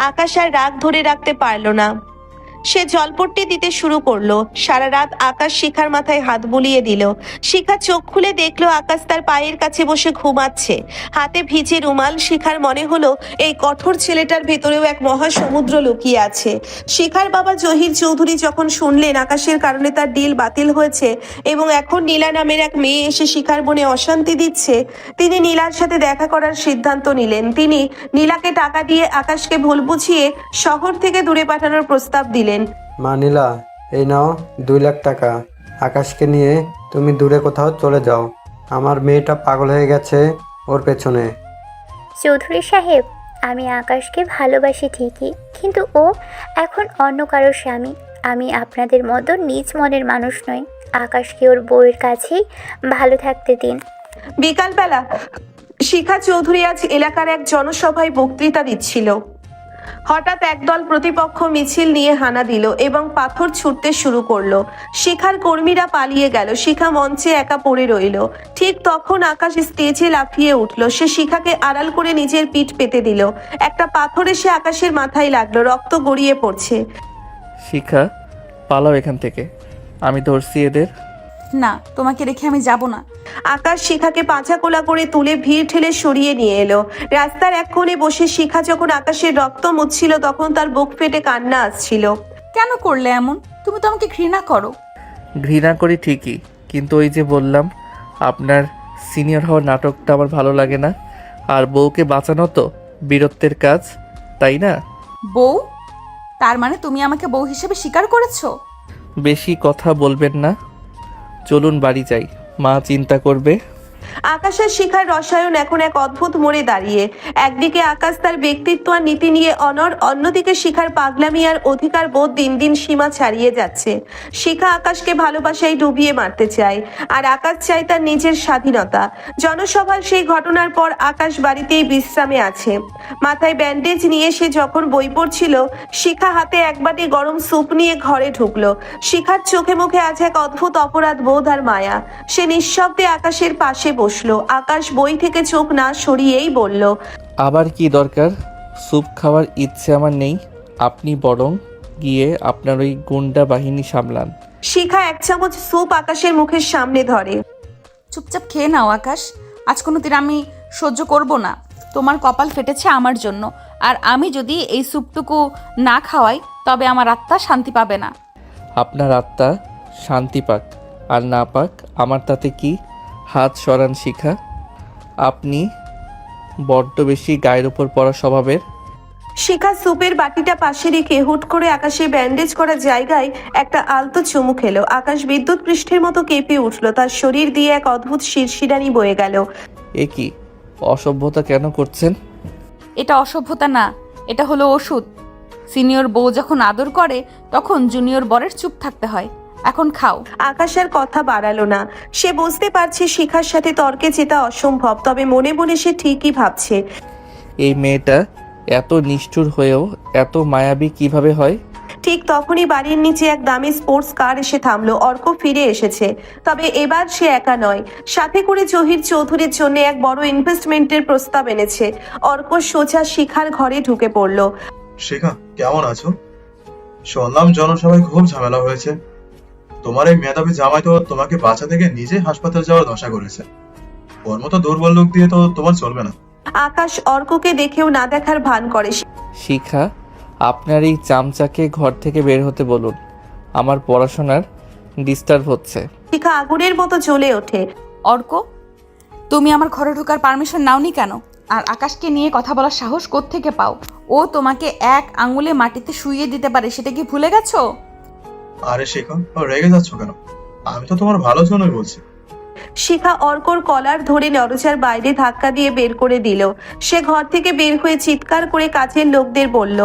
আকাশ আর রাগ ধরে রাখতে পারলো না। সে জলপট্টি দিতে শুরু করলো। সারা রাত আকাশ শিখার মাথায় হাত বুলিয়ে দিল। শিখা চোখ খুলে দেখলো আকাশ তার পায়ের কাছে বসে ঘুমাচ্ছে, হাতে ভিজে রুমাল। শিখার মনে হলো এই কঠোর ছেলেটার ভেতরেও এক মহাসমুদ্র লুকিয়ে আছে। শিখার বাবা জহির চৌধুরী যখন শুনলেন আকাশের কারণে তার ডিল বাতিল হয়েছে এবং এখন নীলা নামের এক মেয়ে এসে শিখার মনে অশান্তি দিচ্ছে, তিনি নীলার সাথে দেখা করার সিদ্ধান্ত নিলেন। তিনি নীলাকে টাকা দিয়ে আকাশকে ভুল বুঝিয়ে শহর থেকে দূরে পাঠানোর প্রস্তাব দিলেন। মা নীলা, এই নাও 2 লাখ টাকা। আকাশকে নিয়ে তুমি দূরে কোথাও চলে যাও। আমার মেয়েটা পাগল হয়ে গেছে ওর পেছনে। চৌধুরী সাহেব, আমি আকাশকে ভালোবাসি ঠিকই, কিন্তু ও এখন অন্য কারোর স্বামী। আমি আপনাদের মতো নিজ মনের মানুষ নই। আকাশকে ওর বউয়ের কাছেই ভালো থাকতে দিন। বিকালবেলা শিখা চৌধুরী আজ এলাকার এক জনসভায় বক্তৃতা দিচ্ছিল। হঠাৎ একদল প্রতিপক্ষ মিছিল নিয়ে হানা দিল এবং পাথর ছুটতে শুরু করলো। শিখার কর্মীরা পালিয়ে গেল। শিখা মঞ্চে একা পড়ে রইল। ঠিক তখন আকাশ স্টেজে লাফিয়ে উঠল। সে শিখাকে আড়াল করে নিজের পিঠ পেতে দিল। একটা পাথর এসে আকাশের মাথায় লাগলো। রক্ত গড়িয়ে পড়ছে। শিখা, পালাও এখান থেকে, আমি ধরছি এদের। না, তোমাকে রেখে আমি যাব না। আকাশ শিখাকে পাঁচা কোলা করে তুলে ভিড় ঠেলে সরিয়ে নিয়ে এলো। রাস্তার এক কোণে বসে শিখা যখন আকাশের রক্ত মুছছিল তখন তার বুক ফেটে কান্না আসছিল। কেন করলে এমন? তুমি তো আমাকে ঘৃণা করো। ঘৃণা করি ঠিকই, কিন্তু ওই যে বললাম আপনার সিনিয়র হওয়ার নাটকটা আমার ভালো লাগে না। আর বউকে বাঁচানো তো বীরত্বের কাজ, তাই না? বউ? তার মানে তুমি আমাকে বউ হিসেবে স্বীকার করেছো? বেশি কথা বলবেন না, চলুন বাড়ি যাই, মা চিন্তা করবে। আকাশের শিখার রসায়ন এখন এক অদ্ভুত মোড়ে দাঁড়িয়ে। একদিকে আকাশ তার ব্যক্তিত্ব আর নীতি নিয়ে অনড়, অন্যদিকে শিখার পাগলামি আর অধিকার বোধ দিন দিন সীমা ছাড়িয়ে যাচ্ছে। শিখা আকাশকে ভালোবাসায় ডুবিয়ে মারতে চায়, আর আকাশ চায় তার নিজের স্বাধীনতা। জনসভার সেই ঘটনার পর আকাশ বাড়িতেই বিশ্রামে আছে। মাথায় ব্যান্ডেজ নিয়ে সে যখন বই পড়ছিল, শিখা হাতে এক বাটি গরম স্যুপ নিয়ে ঘরে ঢুকলো। শিখার চোখে মুখে আজ এক অদ্ভুত অপরাধ বোধ আর মায়া। সে নিঃশব্দে আকাশের পাশে বসলো। আকাশ বই থেকে চোখ না সরিয়েই বলল, আবার কি দরকার? স্যুপ খাওয়ার ইচ্ছে আমার নেই, আপনি বরং গিয়ে আপনার ওই গুন্ডা বাহিনী সামলান। শিখা 1 চামচ স্যুপ আকাশের মুখের সামনে ধরে। চুপচাপ খেয়ে নাও আকাশ, আজ কোনোদিন আমি সহ্য করব না। তোমার কপাল ফেটেছে আমার জন্য, আর আমি যদি এই স্যুপটুকু না খাওয়াই তবে আমার আত্মা শান্তি পাবে না। আপনার আত্মা শান্তি পাক আর না পাক আমার তাতে কি? হাত সরান শিখা, আপনি বড্ড বেশি গায়ের উপর পড়া স্বভাবের। শিখা স্যুপের বাটিটা পাশে রেখে হুট করে আকাশে ব্যান্ডেজ করা জায়গায় একটা আলতো চুমু খেলো। আকাশ বিদ্যুৎ পৃষ্ঠের মতো কেঁপে উঠল। তার শরীর দিয়ে এক অদ্ভুত শিরশিরানি বয়ে গেল। এ কি অসভ্যতা কেন করছেন? এটা অসভ্যতা না, এটা হলো ওষুধ। সিনিয়র বউ যখন আদর করে তখন জুনিয়র বরের চুপ থাকতে হয়, এখন খাও। আকাশ আর কথা বাড়ালো না। সে বুঝতে পারছে শিখার সাথে তর্কে জেতা অসম্ভব, তবে মনে মনে সে ঠিকই ভাবছে। এই মেয়েটা এত নিষ্ঠুর হয়েও এত মায়াবী কিভাবে হয়? ঠিক তখনই বাড়ির নিচে এক দামি স্পোর্টস কার এসে থামলো। অর্ক ফিরে এসেছে, তবে এবার সে একা নয়, সাথে করে জহির চৌধুরীর জন্য এক বড় ইনভেস্টমেন্টের প্রস্তাব এনেছে। অর্ক সোজা শিখার ঘরে ঢুকে পড়লো। শিখা, কেমন আছো? শুনলাম জনসভায় খুব ঝামেলা হয়েছে। তোমার এই মেধাবী জামাই তো তোমাকে বাঁচাতে গিয়ে নিজে হাসপাতাল যাওয়ার দশা করেছে। ওর মতো দুর্বল লোক দিয়ে তো তোমার চলবে না। আকাশ অর্ককে দেখেও না দেখার ভান করে। শিখা, আপনার এই চামচাকে ঘর থেকে বের হতে বলুন, আমার পড়াশোনার ডিস্টার্ব হচ্ছে। শিখা আগুনের মতো জ্বলে ওঠে। অর্ক, তুমি আমার ঘরে ঢোকার পারমিশন নাওনি কেন? আর আকাশকে নিয়ে কথা বলার সাহস কোত্থেকে পাও? ও তোমাকে এক আঙুলে মাটিতে শুইয়ে দিতে পারে, সেটা কি ভুলে গেছো? আরে শিখা, রেগে যাচ্ছ কেন? আমি তো তোমার ভালোর জন্যই বলছি। শিখা অর্কর কলার ধরে দরজার বাইরে ধাক্কা দিয়ে বের করে দিল। সে ঘর থেকে বের হয়ে চিৎকার করে কাছের লোকদের বলল,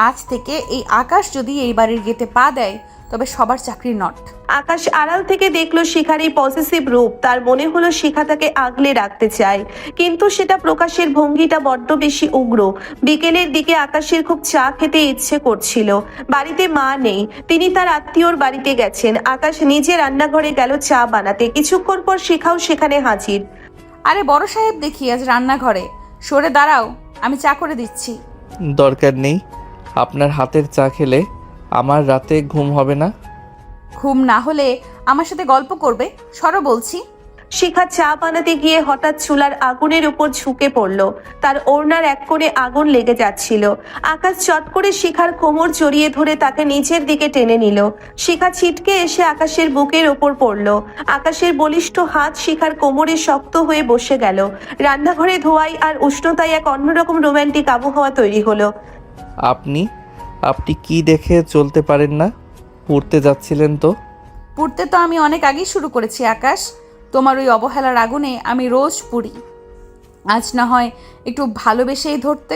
আজ থেকে এই আকাশ যদি এই বাড়ির গেটে পা দেয় তবে সবার চাকরি নট। আকাশ আড়াল থেকে দেখলো শিখার এই পসেসিভ রূপ। তার মনে হলো শিখা তাকে আগলে রাখতে চায়, কিন্তু সেটা প্রকাশের ভঙ্গিটা বড্ড বেশি উগ্র। বিকেলের দিকে আকাশের খুব চা খেতে ইচ্ছে করছিল। বাড়িতে মা নেই, তিনি তার আত্মীয়র বাড়িতে গেছেন। আকাশ নিজে রান্নাঘরে গেল চা বানাতে। কিছুক্ষণ পর শিখাও সেখানে হাজির। আরে বড় সাহেব, দেখি আজ রান্নাঘরে। সরে দাঁড়াও, আমি চা করে দিচ্ছি। দরকার নেই, আপনার হাতের চা খেলে আমার রাতে ঘুম হবে না। ঘুম না হলে আমার সাথে গল্প করবে? সরো বলছি। শিখা চা বানাতে গিয়ে হঠাৎ চুলার আগুনের উপর ঝুঁকে পড়লো। তার ওড়নার এক কোণে আগুন লেগে যাচ্ছিল। আকাশ চট করে শিখার কোমর জড়িয়ে ধরে তাকে নিচের দিকে টেনে নিল। শিখা ছিটকে এসে আকাশের বুকের ওপর পড়লো। আকাশের বলিষ্ঠ হাত শিখার কোমরে শক্ত হয়ে বসে গেল। রান্নাঘরে ধোঁয়ায় আর উষ্ণতায় এক অন্যরকম রোমান্টিক আবহাওয়া তৈরি হলো। আপনি কি দেখে চলতে পারেন না? পড়তে যাচ্ছিলেন তো? পুড়তে তো আমি অনেক আগেই শুরু করেছি আকাশ। তোমার ওই অবহেলার আগুনে আমি রোজ পুড়ি। আজ না হয় একটু ভালোবেসেই ধরতে।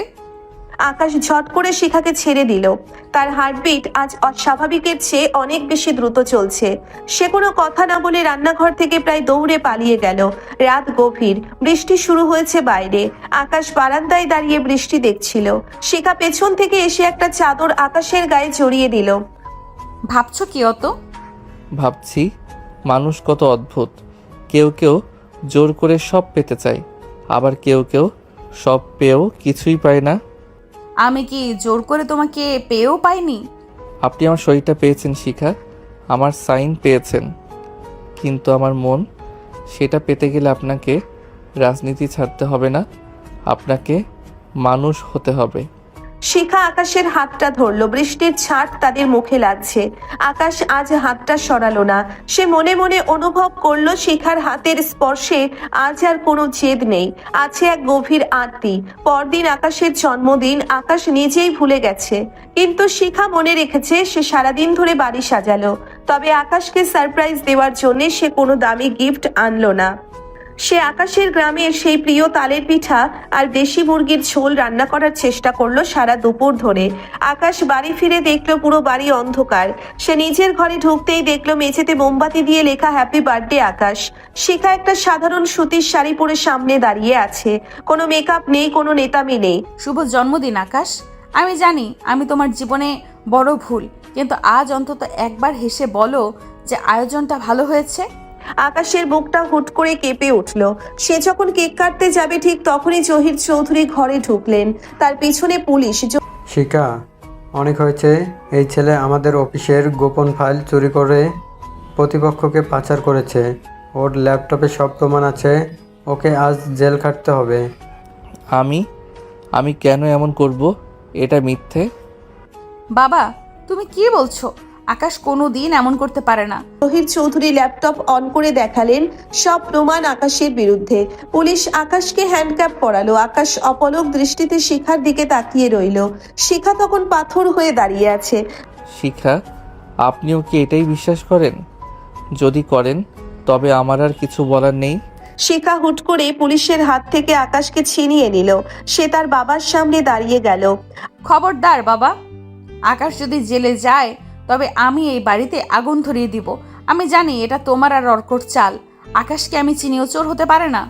আকাশ ঝট করে শিখাকে ছেড়ে দিল। তার হার্টবিট আজ অস্বাভাবিকের চেয়ে অনেক বেশি দ্রুত চলছে। সে কোনো কথা না বলে রান্নাঘর থেকে প্রায় দৌড়ে পালিয়ে গেল। রাত গভীর, বৃষ্টি শুরু হয়েছে বাইরে। আকাশ বারান্দায় দাঁড়িয়ে বৃষ্টি দেখছিল। শিখা পেছন থেকে এসে একটা চাদর আকাশের গায়ে জড়িয়ে দিল। ভাবছো কি অত? ভাবছি মানুষ কত অদ্ভুত। কেউ কেউ জোর করে সব পেতে চায়, আবার কেউ কেউ সব পেয়েও কিছুই পায় না। আমি কি জোর করে তোমাকে পেয়েও পাইনি? আপনি আমার শরীরটা পেয়েছেন শিখা, আমার সাইন পেয়েছেন, কিন্তু আমার মন, সেটা পেতে গেলে আপনাকে রাজনীতি ছাড়তে হবে না, আপনাকে মানুষ হতে হবে। শিখা আকাশের হাতটা ধরলো। বৃষ্টির ছাট তাদের মুখে লাগছে। আকাশ আজ হাতটা সরালো না। সে মনে মনে অনুভব করলো শিখার হাতের স্পর্শে আজ আর কোনো জেদ নেই, আছে এক গভীর আরতি। পরদিন আকাশের জন্মদিন। আকাশ নিজেই ভুলে গেছে, কিন্তু শিখা মনে রেখেছে। সে সারাদিন ধরে বাড়ি সাজালো, তবে আকাশকে সারপ্রাইজ দেওয়ার জন্য সে কোনো দামি গিফট আনলো না। সে আকাশের গ্রামে সেই প্রিয় তালের পিঠা আর দেশি মুরগির ঝোল রান্না করার চেষ্টা করলো সারা দুপুর ধরে। আকাশ বাড়ি ফিরে দেখলো পুরো বাড়ি অন্ধকার। সে নিজের ঘরে ঢুকতেই দেখলো মেঝেতে মোমবাতি দিয়ে লেখা হ্যাপি বার্থডে আকাশ। শিখা একটা সাধারণ সুতির শাড়ি পরে সামনে দাঁড়িয়ে আছে। কোনো মেকআপ নেই, কোনো নেতামি নেই। শুভ জন্মদিন আকাশ। আমি জানি আমি তোমার জীবনে বড় ভুল, কিন্তু আজ অন্তত একবার হেসে বলো যে আয়োজনটা ভালো হয়েছে। আকাশের বুকটা হুট করে কেঁপে উঠল। সে যখন কেক কাটতে যাবে ঠিক তখনই জহির চৌধুরী ঘরে ঢুকলেন। তার পিছনে পুলিশ। শিখা, অনেক হয়েছে। এই ছেলে আমাদের অফিসের গোপন ফাইল চুরি করে প্রতিপক্ষকে পাচার করেছে। ওর ল্যাপটপে সব প্রমাণ আছে। ওকে আজ জেল খাটতে হবে। আমি কেন এমন করব? এটা মিথ্যে। বাবা, তুমি কি বলছো? আকাশ কোনো দিন এমন করতে পারে না। জহির চৌধুরী ল্যাপটপ অন করে দেখালেন সব প্রমাণ আকাশের বিরুদ্ধে। পুলিশ আকাশকে হ্যান্ডক্যাপ পরালো। আকাশ অপলক দৃষ্টিতে শিখার দিকে তাকিয়ে রইল। শিখা তখন পাথর হয়ে দাঁড়িয়ে আছে। শিখা, আপনিও কি এটাই বিশ্বাস করেন? যদি করেন তবে আমার আর কিছু বলার নেই। শিখা হুট করে পুলিশের হাত থেকে আকাশকে ছিনিয়ে নিল। সে তার বাবার সামনে দাঁড়িয়ে গেল। খবরদার বাবা, আকাশ যদি জেলে যায় তবে আমি এই বাড়িতে আগুন ধরিয়ে দিব। আমি জানি এটা তোমার আর অর্কর চাল। আকাশকে আমি চিনিও চোর হতে পারে না।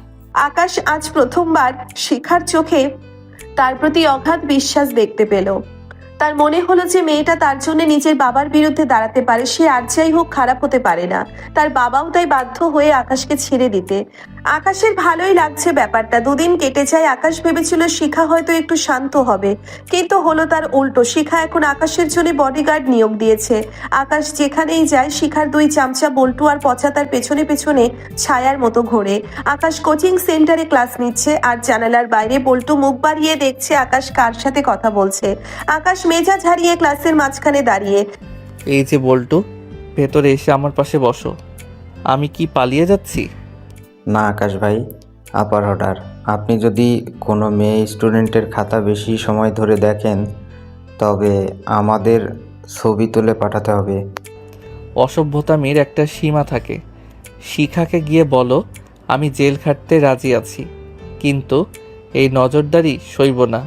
আকাশ আজ প্রথমবার শিখার চোখে তার প্রতি অগাধ বিশ্বাস দেখতে পেল। তার মনে হলো যে মেয়েটা তার জন্য নিজের বাবার বিরুদ্ধে দাঁড়াতে পারে, সে আর যাই হোক খারাপ হতে পারে না। তার বাবাও তাই বাধ্য হয়ে আকাশকে ছেড়ে দিতে। আকাশের ভালোই লাগছে ব্যাপারটা। দুদিন কেটে যায়। আকাশ ভেবেছিল শিখা হয়তো একটু শান্ত হবে, কিন্তু হলো তার উল্টো। শিখা এখন আকাশের জন্য বডিগার্ড নিয়োগ দিয়েছে। আকাশ যেখানেই যায় শিখার দুই চামচা বল্টু আর পচা তার পেছনে পেছনে ছায়ার মতো ঘোরে। আকাশ কোচিং সেন্টারে ক্লাস নিচ্ছে আর জানালার বাইরে বল্টু মুখ বাড়িয়ে দেখছে আকাশ কার সাথে কথা বলছে। আকাশ মেজাজ হারিয়ে ক্লাসের মাঝখানে দাঁড়িয়ে। এই যে বল্টু, ভেতরে এসে আমার পাশে বসো। আমি কি পালিয়ে যাচ্ছি? না আকাশ ভাই, আপার অর্ডার। আপনি যদি কোনো মেয়ে স্টুডেন্টের খাতা বেশি সময় ধরে দেখেন তবে আমাদের ছবি তুলে পাঠাতে হবে। অসভ্যতামির একটা সীমা থাকে। শিখাকে গিয়ে বলো আমি জেল খাটতে রাজি আছি, কিন্তু এই নজরদারি সইব না।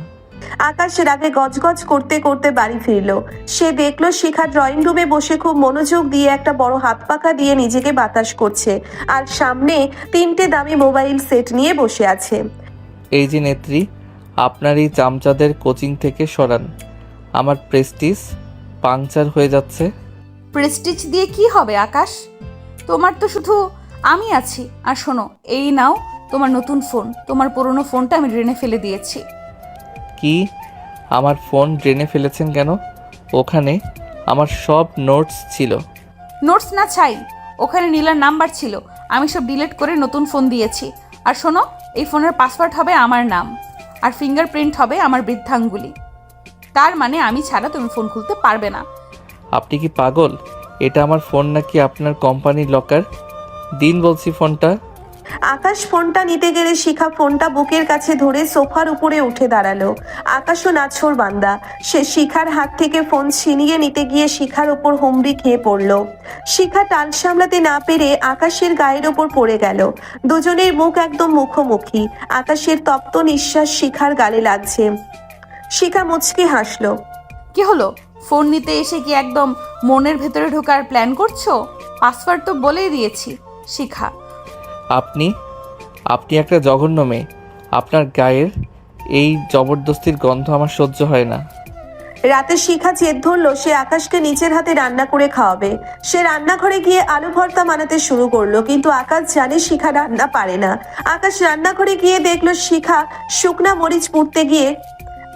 আকাশ রাগে গজগজ করতে করতে বাড়ি ফিরল। সে দেখলো শিখা ড্রয়িং রুমে বসে খুব মনোযোগ দিয়ে একটা বড় হাত পাখা দিয়ে নিজেকে বাতাস করছে, আর সামনে 3টে দামি মোবাইল সেট নিয়ে বসে আছে। এই যে নেত্রী, আপনার এই চামচাদের কোচিং থেকে সরান। আমার প্রেস্টিজ পাংচার হয়ে যাচ্ছে। প্রেস্টিজ দিয়ে কি হবে আকাশ? তোমার তো শুধু আমি আছি। আর শোনো, এই নাও তোমার নতুন ফোন। তোমার পুরনো ফোনটা আমি ড্রেনে ফেলে দিয়েছি। কি? আমার ফোন ড্রেনে ফেলেছেন কেন? ওখানে আমার সব নোটস ছিল। নোটস না চাই, ওখানে নীলার নাম্বার ছিল। আমি সব ডিলিট করে নতুন ফোন দিয়েছি। আর শোনো, এই ফোনের পাসওয়ার্ড হবে আমার নাম, আর ফিঙ্গারপ্রিন্ট হবে আমার বৃদ্ধাঙ্গুলি। তার মানে আমি ছাড়া তুমি ফোন খুলতে পারবে না। আপনি কি পাগল? এটা আমার ফোন নাকি আপনার কোম্পানির লকার? দিন বলছি ফোনটা। আকাশ ফোনটা নিতে গেলে শিখা ফোনটা বুকের কাছে ধরে সোফার উপরে উঠে দাঁড়ালো। আকাশও নাছোড় বান্দা, সে শিখার হাত থেকে ফোন ছিনিয়ে নিতে গিয়ে শিখার ওপর হুমড়ি খেয়ে পড়ল। শিখা টাল সামলাতে না পেরে আকাশের গায়ের ওপর পড়ে গেল। দুজনের মুখ একদম মুখোমুখি। আকাশের তপ্ত নিঃশ্বাস শিখার গালে লাগছে। শিখা মুচকি হাসলো। কি হলো? ফোন নিতে এসে কি একদম মনের ভেতরে ঢোকার প্ল্যান করছো? পাসওয়ার্ড তো বলেই দিয়েছি। শিখা, আপনি একটা জঘন্য মেয়ে। আপনার গায়ের এই জবরদস্তির গন্ধ আমার সহ্য হয় না। রাতে শিখা জেদ ধরলো সে আকাশকে নিজের হাতে রান্না করে খাওয়াবে। সে রান্নাঘরে গিয়ে আলু ভর্তা বানাতে শুরু করলো, কিন্তু আকাশ জানে শিখা রান্না পারে না। আকাশ রান্নাঘরে গিয়ে দেখলো শিখা শুকনা মরিচ পুড়তে গিয়ে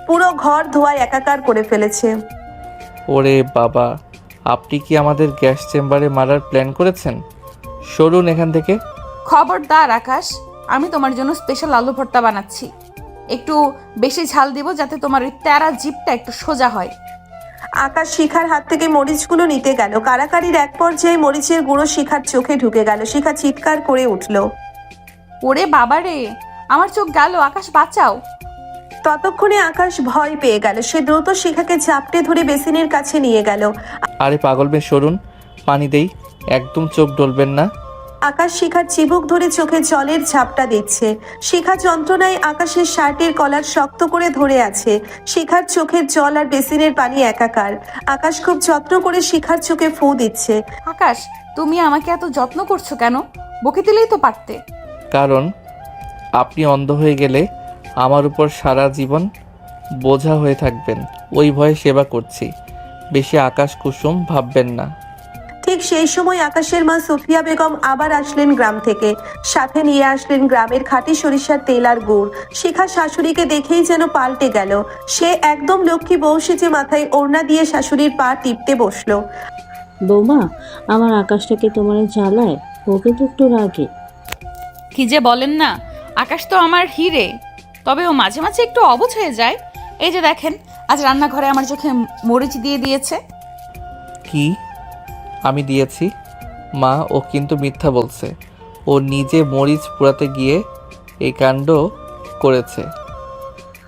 পুরো ঘর ধোয়ায় একাকার করে ফেলেছে। ওরে বাবা, আপনি কি আমাদের গ্যাস চেম্বারে মারার প্ল্যান করেছেন? সরুন এখান থেকে। খবরদার আকাশ, আমি তোমার জন্য স্পেশাল আলু ভর্তা বানাচ্ছি। একটু বেশি ঝাল দিব যাতে তোমার ওই তেরা জিভটা একটু সোজা হয়। আকাশ শিখার হাত থেকে মরিচগুলো নিতে গেল। কারাকারির এক পর্যায়ে মরিচের গুঁড়ো শিখার চোখে ঢুকে গেল। শিখা চিৎকার করে উঠল। ওরে বাবারে, আমার চোখ গেল। আকাশ বাঁচাও। ততক্ষণে আকাশ ভয় পেয়ে গেল। সে দ্রুত শিখাকে চাপটে ধরে বেসিনের কাছে নিয়ে গেল। আরে পাগল মেয়ে, সরুন, পানি দেই। একদম চোখ ডলবেন না। আকাশ শিখার চিবুক ধরে চোখে জলের ঝাপটা দিচ্ছে। শিখা যন্ত্রণায় আকাশের শার্টের কলার শক্ত করে ধরে আছে। শিখার চোখের জল আর বেসিনের পানি একাকার। আকাশ খুব যত্ন করে শিখার চোখে ফু দিচ্ছে। আকাশ, তুমি আমাকে এত যত্ন করছো কেন? বকে দিলেই তো পারতে। কারণ আপনি অন্ধ হয়ে গেলে আমার উপর সারা জীবন বোঝা হয়ে থাকবেন। ওই ভয়ে সেবা করছি। বেশি আকাশ কুসুম ভাববেন না। ঠিক সেই সময় আকাশের মা সুফিয়া বেগম আবার আসলেন গ্রাম থেকে। সাথে নিয়ে আসলেন গ্রামের খাঁটি সরিষার তেল আর গুড়। শিখা শাশুড়িকে দেখেই যেন পাল্টে গেল। সে একদম লক্ষ্মী বউ সেজে মাথায় ওড়না দিয়ে শাশুড়ির পা টিপতে বসলো। বৌমা, আমার আকাশটাকে তোমার জ্বালায়, ও কিন্তু একটু রাগে। কি যে বলেন না, আকাশ তো আমার হিরে। তবে ও মাঝে মাঝে একটু অবুঝ হয়ে যায়। এই যে দেখেন, আজ রান্নাঘরে আমার চোখে মরিচ দিয়ে দিয়েছে। কি আমি দিয়েছি? মা, ও কিন্তু মিথ্যা বলছে। ও নিজে মরিচ পোড়াতে গিয়ে এই কাণ্ড করেছে।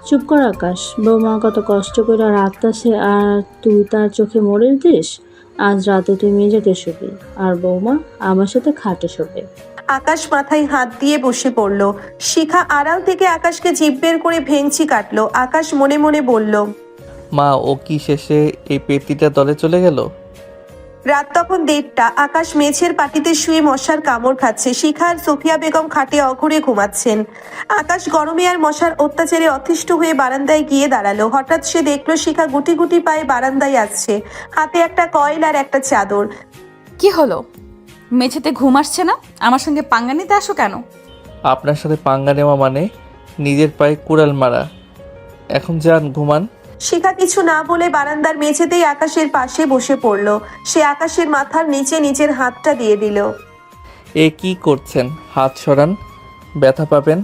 চুপ কর আকাশ, বৌমা কত কষ্ট করে রাখতেছে আর তুই তার চোখে মরিচ দিস। আজ রাতে তুই মেঝেতে শোবে আর বৌমা আমার সাথে খাটে শোবে। আকাশ মাথায় হাত দিয়ে বসে পড়ল। শিখা আড়াল থেকে আকাশকে জিভ বের করে ভেঙচি কাটলো। আকাশ মনে মনে বলল, মা, ও কি শেষে এই পেটিটা দলে চলে গেল? রাত তখন 1:30। আকাশ মেঝের পাটিতে শুয়ে মশার কামড় খাচ্ছে। শিখা আর সোফিয়া বেগম খাটে অঘরে ঘুমাচ্ছেন। আকাশ গরমে আর মশার অত্যাচারে অতিষ্ঠ হয়ে বারান্দায় গিয়ে দাঁড়ালো। হঠাৎ সে দেখলো শিখা গুটি গুটি পায়ে বারান্দায় আসছে, হাতে একটা কয়েল আর একটা চাদর। কি হলো? মেঝেতে ঘুম আসছে না? আমার সঙ্গে পাঙ্গা নিতে আসো কেন? আপনার সাথে পাঙ্গা নেওয়া মানে নিজের পায়ে কুড়াল মারা। এখন যান, ঘুমান। শিখা কিছু না বলে বারান্দার মেঝেতেই আকাশের পাশে বসে পড়ল। সে আকাশের মাথার নিচে নিজের হাতটা দিয়ে দিল। এ কি করছেন? হাত সরান, ব্যথা পাবেন।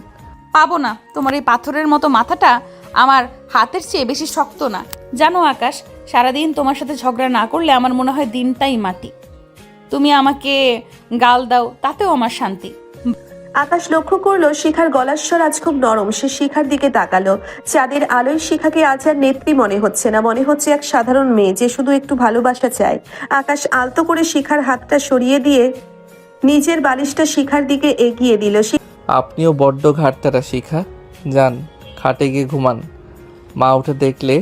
পাবো না। তোমার এই পাথরের মতো মাথাটা আমার হাতের চেয়ে বেশি শক্ত না। জানো আকাশ, সারাদিন তোমার সাথে ঝগড়া না করলে আমার মনে হয় দিনটাই মাটি। তুমি আমাকে গাল দাও, তাতেও আমার শান্তি। আকাশ লক্ষ্য করলো শিখার গলার স্বর আজ খুব নরম। সে শিখার দিকে তাকালো। চাঁদের আলোয় শিখাকে আজ আর নেত্রী মনে হচ্ছে না, মনে হচ্ছে এক সাধারণ মেয়ে যে শুধু একটু ভালোবাসা চায়। আকাশ আলতো করে শিখার হাতটা সরিয়ে দিয়ে নিজের বালিশটা শিখার দিকে এগিয়ে দিল। আপনিও বড্ড ঘাটতারা শিখা। যান, খাটে গিয়ে ঘুমান। মা উঠে দেখলে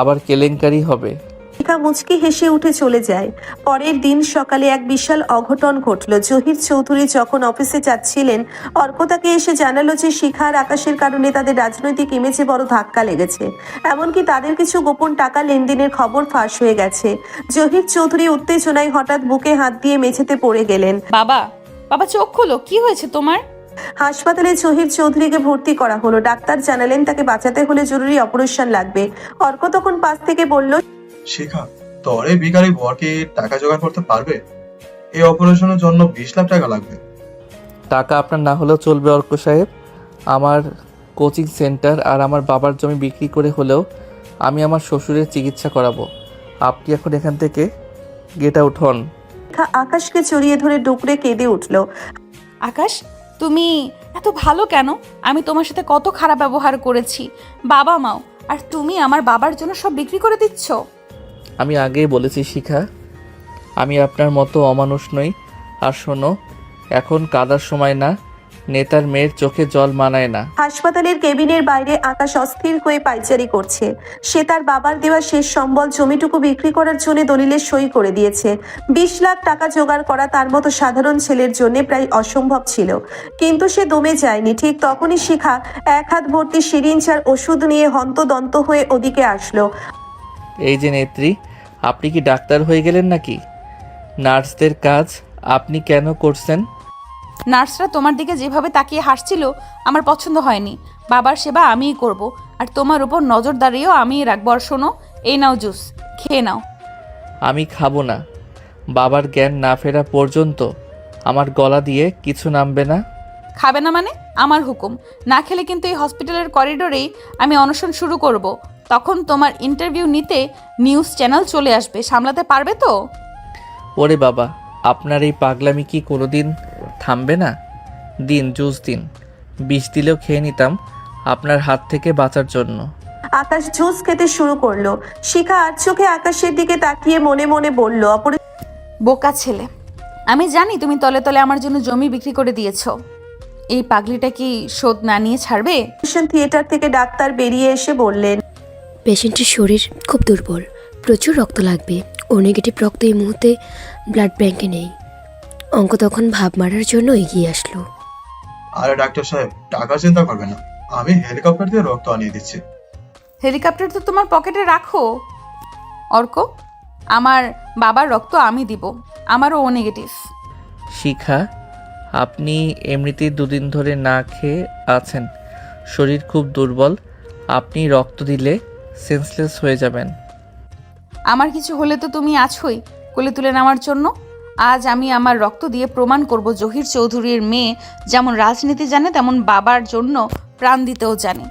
আবার কেলেঙ্কারি হবে। শিখা মুচকি হেসে উঠে চলে যায়। পরের দিন সকালে এক বিশাল অঘটন ঘটল। জহির চৌধুরী যখন অফিসে যাচ্ছিলেন, অর্ক তাকে এসে জানালো যে শিখা আর আকাশের কারণে তাদের রাজনৈতিক ইমেজে বড় ধাক্কা লেগেছে। এমনকি তাদের কিছু গোপন টাকা লেনদেনের খবর ফাঁস হয়ে গেছে। জহির চৌধুরী উত্তেজনায় হঠাৎ বুকে হাত দিয়ে মেঝেতে পড়ে গেলেন। বাবা, বাবা চোখ খোলো, কি হয়েছে তোমার? হাসপাতালে জহির চৌধুরীকে ভর্তি করা হলো। ডাক্তার জানালেন তাকে বাঁচাতে হলে জরুরি অপারেশন লাগবে। অর্ক তখন পাশ থেকে বলল, শিখা, তোর এই বিকারি বরকে টাকা জোগাড় করতে পারবে? এই অপারেশনের জন্য 20 লাখ টাকা লাগবে। টাকা আপনার না হলেও চলবে অর্ক সাহেব। আমার কোচিং সেন্টার আর আমার বাবার জমি বিক্রি করে হলেও আমি আমার শ্বশুরের চিকিৎসা করাবো। আপনি এখন এখান থেকে গেট আউট হন। আকাশকে জড়িয়ে ধরে ডুকরে কেঁদে উঠল। আকাশ, তুমি এত ভালো কেন? আমি তোমার সাথে কত খারাপ ব্যবহার করেছি, বাবা মাও, আর তুমি আমার বাবার জন্য সব বিক্রি করে দিচ্ছ। আমি আগেই বলেছি শিখা, আমি আপনার মতো অমানুষ নই। আর শোনো, এখন কাদার সময় না, নেতার মেয়ের চোখে জল মানায় না। হাসপাতালের কেবিনের বাইরে আকাশ অস্থির হয়ে পাইচারি করছে। সে তার বাবার দেওয়া শেষ সম্বল জমিটুকু বিক্রি করার জন্য দলিলের সই করে দিয়েছে। 20 লাখ টাকা জোগাড় করা তার মতো সাধারণ ছেলের জন্য প্রায় অসম্ভব ছিল। কিন্তু সে দমে যায়নি। ঠিক তখনই শিখা এক হাত ভর্তি সিরিঞ্জ আর ওষুধ নিয়ে হন্তদন্ত হয়ে ওদিকে আসলো। এই যে নেত্রী, আপনি কি ডাক্তার হয়ে গেলেন নাকি? নার্সদের কাজ আপনি কেন করছেন? নার্সরা তোমার দিকে যেভাবে তাকিয়ে হাসছিল আমার পছন্দ হয়নি। বাবার সেবা আমিই করব, আর তোমার উপর নজরদারিও আমিই রাখবো। আর শোনো, এই নাও জুস, খেয়ে নাও। আমি খাবো না। বাবার জ্ঞান না ফেরা পর্যন্ত আমার গলা দিয়ে কিছু নামবে না। খাবে না মানে? আমার হুকুম। না খেলে কিন্তু এই হসপিটালের করিডোরেই আমি অনশন শুরু করব। তখন তোমার ইন্টারভিউ নিতে নিউজ চ্যানেল চলে আসবে। সামলাতে পারবে তো? ওরে বাবা, আপনার এই পাগলামি কি কোনোদিন থামবে না? দিন, জুস দিন। বিষ দিলেও খেয়ে নিতাম আপনার হাত থেকে বাঁচার জন্য। আকাশ জুস খেতে শুরু করলো। শিখা আর চোখে আকাশের দিকে তাকিয়ে মনে মনে বলল, বোকা ছেলে, আমি জানি তুমি তলে তলে আমার জন্য জমি বিক্রি করে দিয়েছ। এই পাগলিটা কি শোধ না নিয়ে ছাড়বে? অপারেশন থিয়েটার থেকে ডাক্তার বেরিয়ে এসে বললেন, পেশেন্টের শরীর খুব দুর্বল, প্রচুর রক্ত লাগবে। ও নেগেটিভ রক্ত এই মুহূর্তে ব্লাড ব্যাংকে নেই। অঙ্ক তখন ভাব মারার জন্য এগিয়ে আসলো। আরে ডাক্তার সাহেব, টাকা চিন্তা করবেন না, আমি হেলিকপ্টার দিয়ে রক্ত আনিয়ে দিচ্ছি। হেলিকপ্টার তো তোমার পকেটে রাখো অর্ক। আমার বাবার রক্ত আমি দিব, আমারও ও নেগেটিভ। শিখা, আপনি এমনিতেই 2 দিন ধরে না খেয়ে আছেন, শরীর খুব দুর্বল। আপনি রক্ত দিলে সেন্সলেস হয়ে যাবেন। আমার কিছু হলে তো তুমি আছোই কোলে তুলে নেওয়ার জন্য। আজ আমি আমার রক্ত দিয়ে প্রমাণ করব জহির চৌধুরীর মেয়ে যেমন রাজনীতি জানে তেমন বাবার জন্য প্রাণ দিতেও জানে।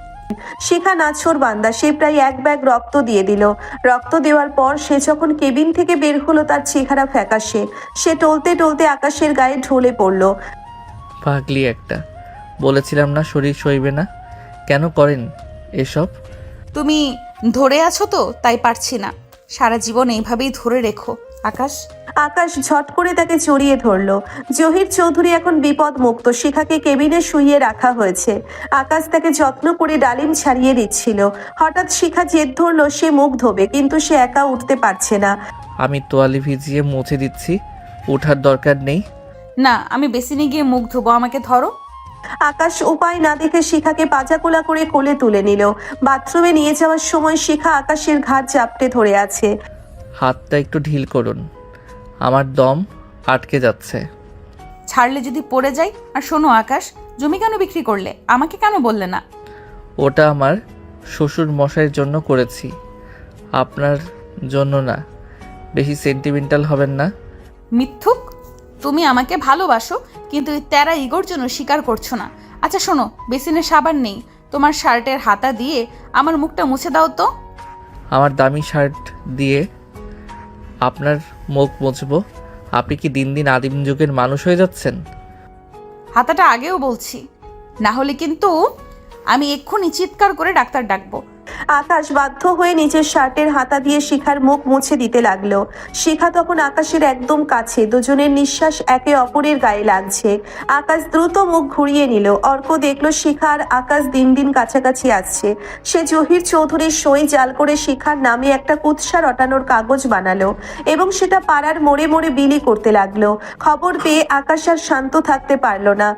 শিখা নাছোড় বান্দা। সে প্রায় 1 ব্যাগ রক্ত দিয়ে দিল। রক্ত দেওয়ার পর সে যখন কেবিন থেকে বের হলো তার চেহারা ফ্যাকাশে। সে টলতে টলতে আকাশের গায়ে ঢলে পড়ল। পাগলি একটা, বলেছিলাম না শরীর সইবে না। কেন করেন এসব? তুমি ধরে আছো তো তাই পারছি না। সারা জীবন এইভাবেই ধরে রেখো আকাশ। আকাশ ঝট করে তাকে জড়িয়ে ধরলো। জহির চৌধুরী এখন বিপদ মুক্ত। শিখাকে কেবিনে শুইয়ে রাখা হয়েছে। আকাশ তাকে যত্ন করে ডালিম ছাড়িয়ে দিচ্ছিল। হঠাৎ শিখা জেদ ধরলো সে মুখ ধোবে, কিন্তু সে একা উঠতে পারছে না। আমি তোয়ালে ভিজিয়ে মুছে দিচ্ছি, ওঠার দরকার নেই। না, আমি বেসিনে গিয়ে মুখ ধোবো, আমাকে ধরো। আকাশ উপায় না দেখে শিখাকে পাজাকোলা করে কোলে তুলে নিল। বাথরুমে নিয়ে যাওয়ার সময় শিখা আকাশের ঘাড় চাপটে ধরে আছে। হাতটা একটু ঢিল করুন, আমার দম আটকে যাচ্ছে। ছাড়লে যদি পড়ে যাই। আর শোনো আকাশ, জমি কেন বিক্রি করলে, আমাকে কেন বললে না? ওটা আমার শ্বশুর মশাইয়ের জন্য করেছি, আপনার জন্য না। বেশি সেন্টিমেন্টাল হবেন না। মিথ্যুক, তুমি আমাকে ভালোবাসো, কিন্তু এই তেরা ইগোর জন্য স্বীকার করছো না। আচ্ছা শোনো, বেসিনে সাবান নেই, তোমার শার্টের হাতা দিয়ে আমার মুখটা মুছে দাও তো। আমার দামি শার্ট দিয়ে আপনার মুখ মুছবো? আপনি কি দিন দিন আদিম যুগের মানুষ হয়ে যাচ্ছেন? হাতাটা আগেও বলছি, না হলে কিন্তু আমি এক্ষুনি চিৎকার করে ডাক্তার ডাকবো। আকাশ বাধ্য হয়ে নিজের শার্টের হাতা দিয়ে শিখার মুখ মুছে দিতে লাগলো। শিখা তখন আকাশের একদম কাছে, দুজনের নিঃশ্বাস একে অপরের গায়ে লাগছে। আকাশ দ্রুত মুখ ঘুরিয়ে নিল। অর্ক দেখলো শিখা আর আকাশ দিন দিন কাছাকাছি আসছে। সে জহির চৌধুরীর সই জাল করে শিখার নামে একটা কুৎসা রটানোর কাগজ বানালো এবং সেটা পাড়ার মোড়ে মোড়ে বিলি করতে লাগলো। খবর পেয়ে আকাশ আর শান্ত থাকতে পারলো না।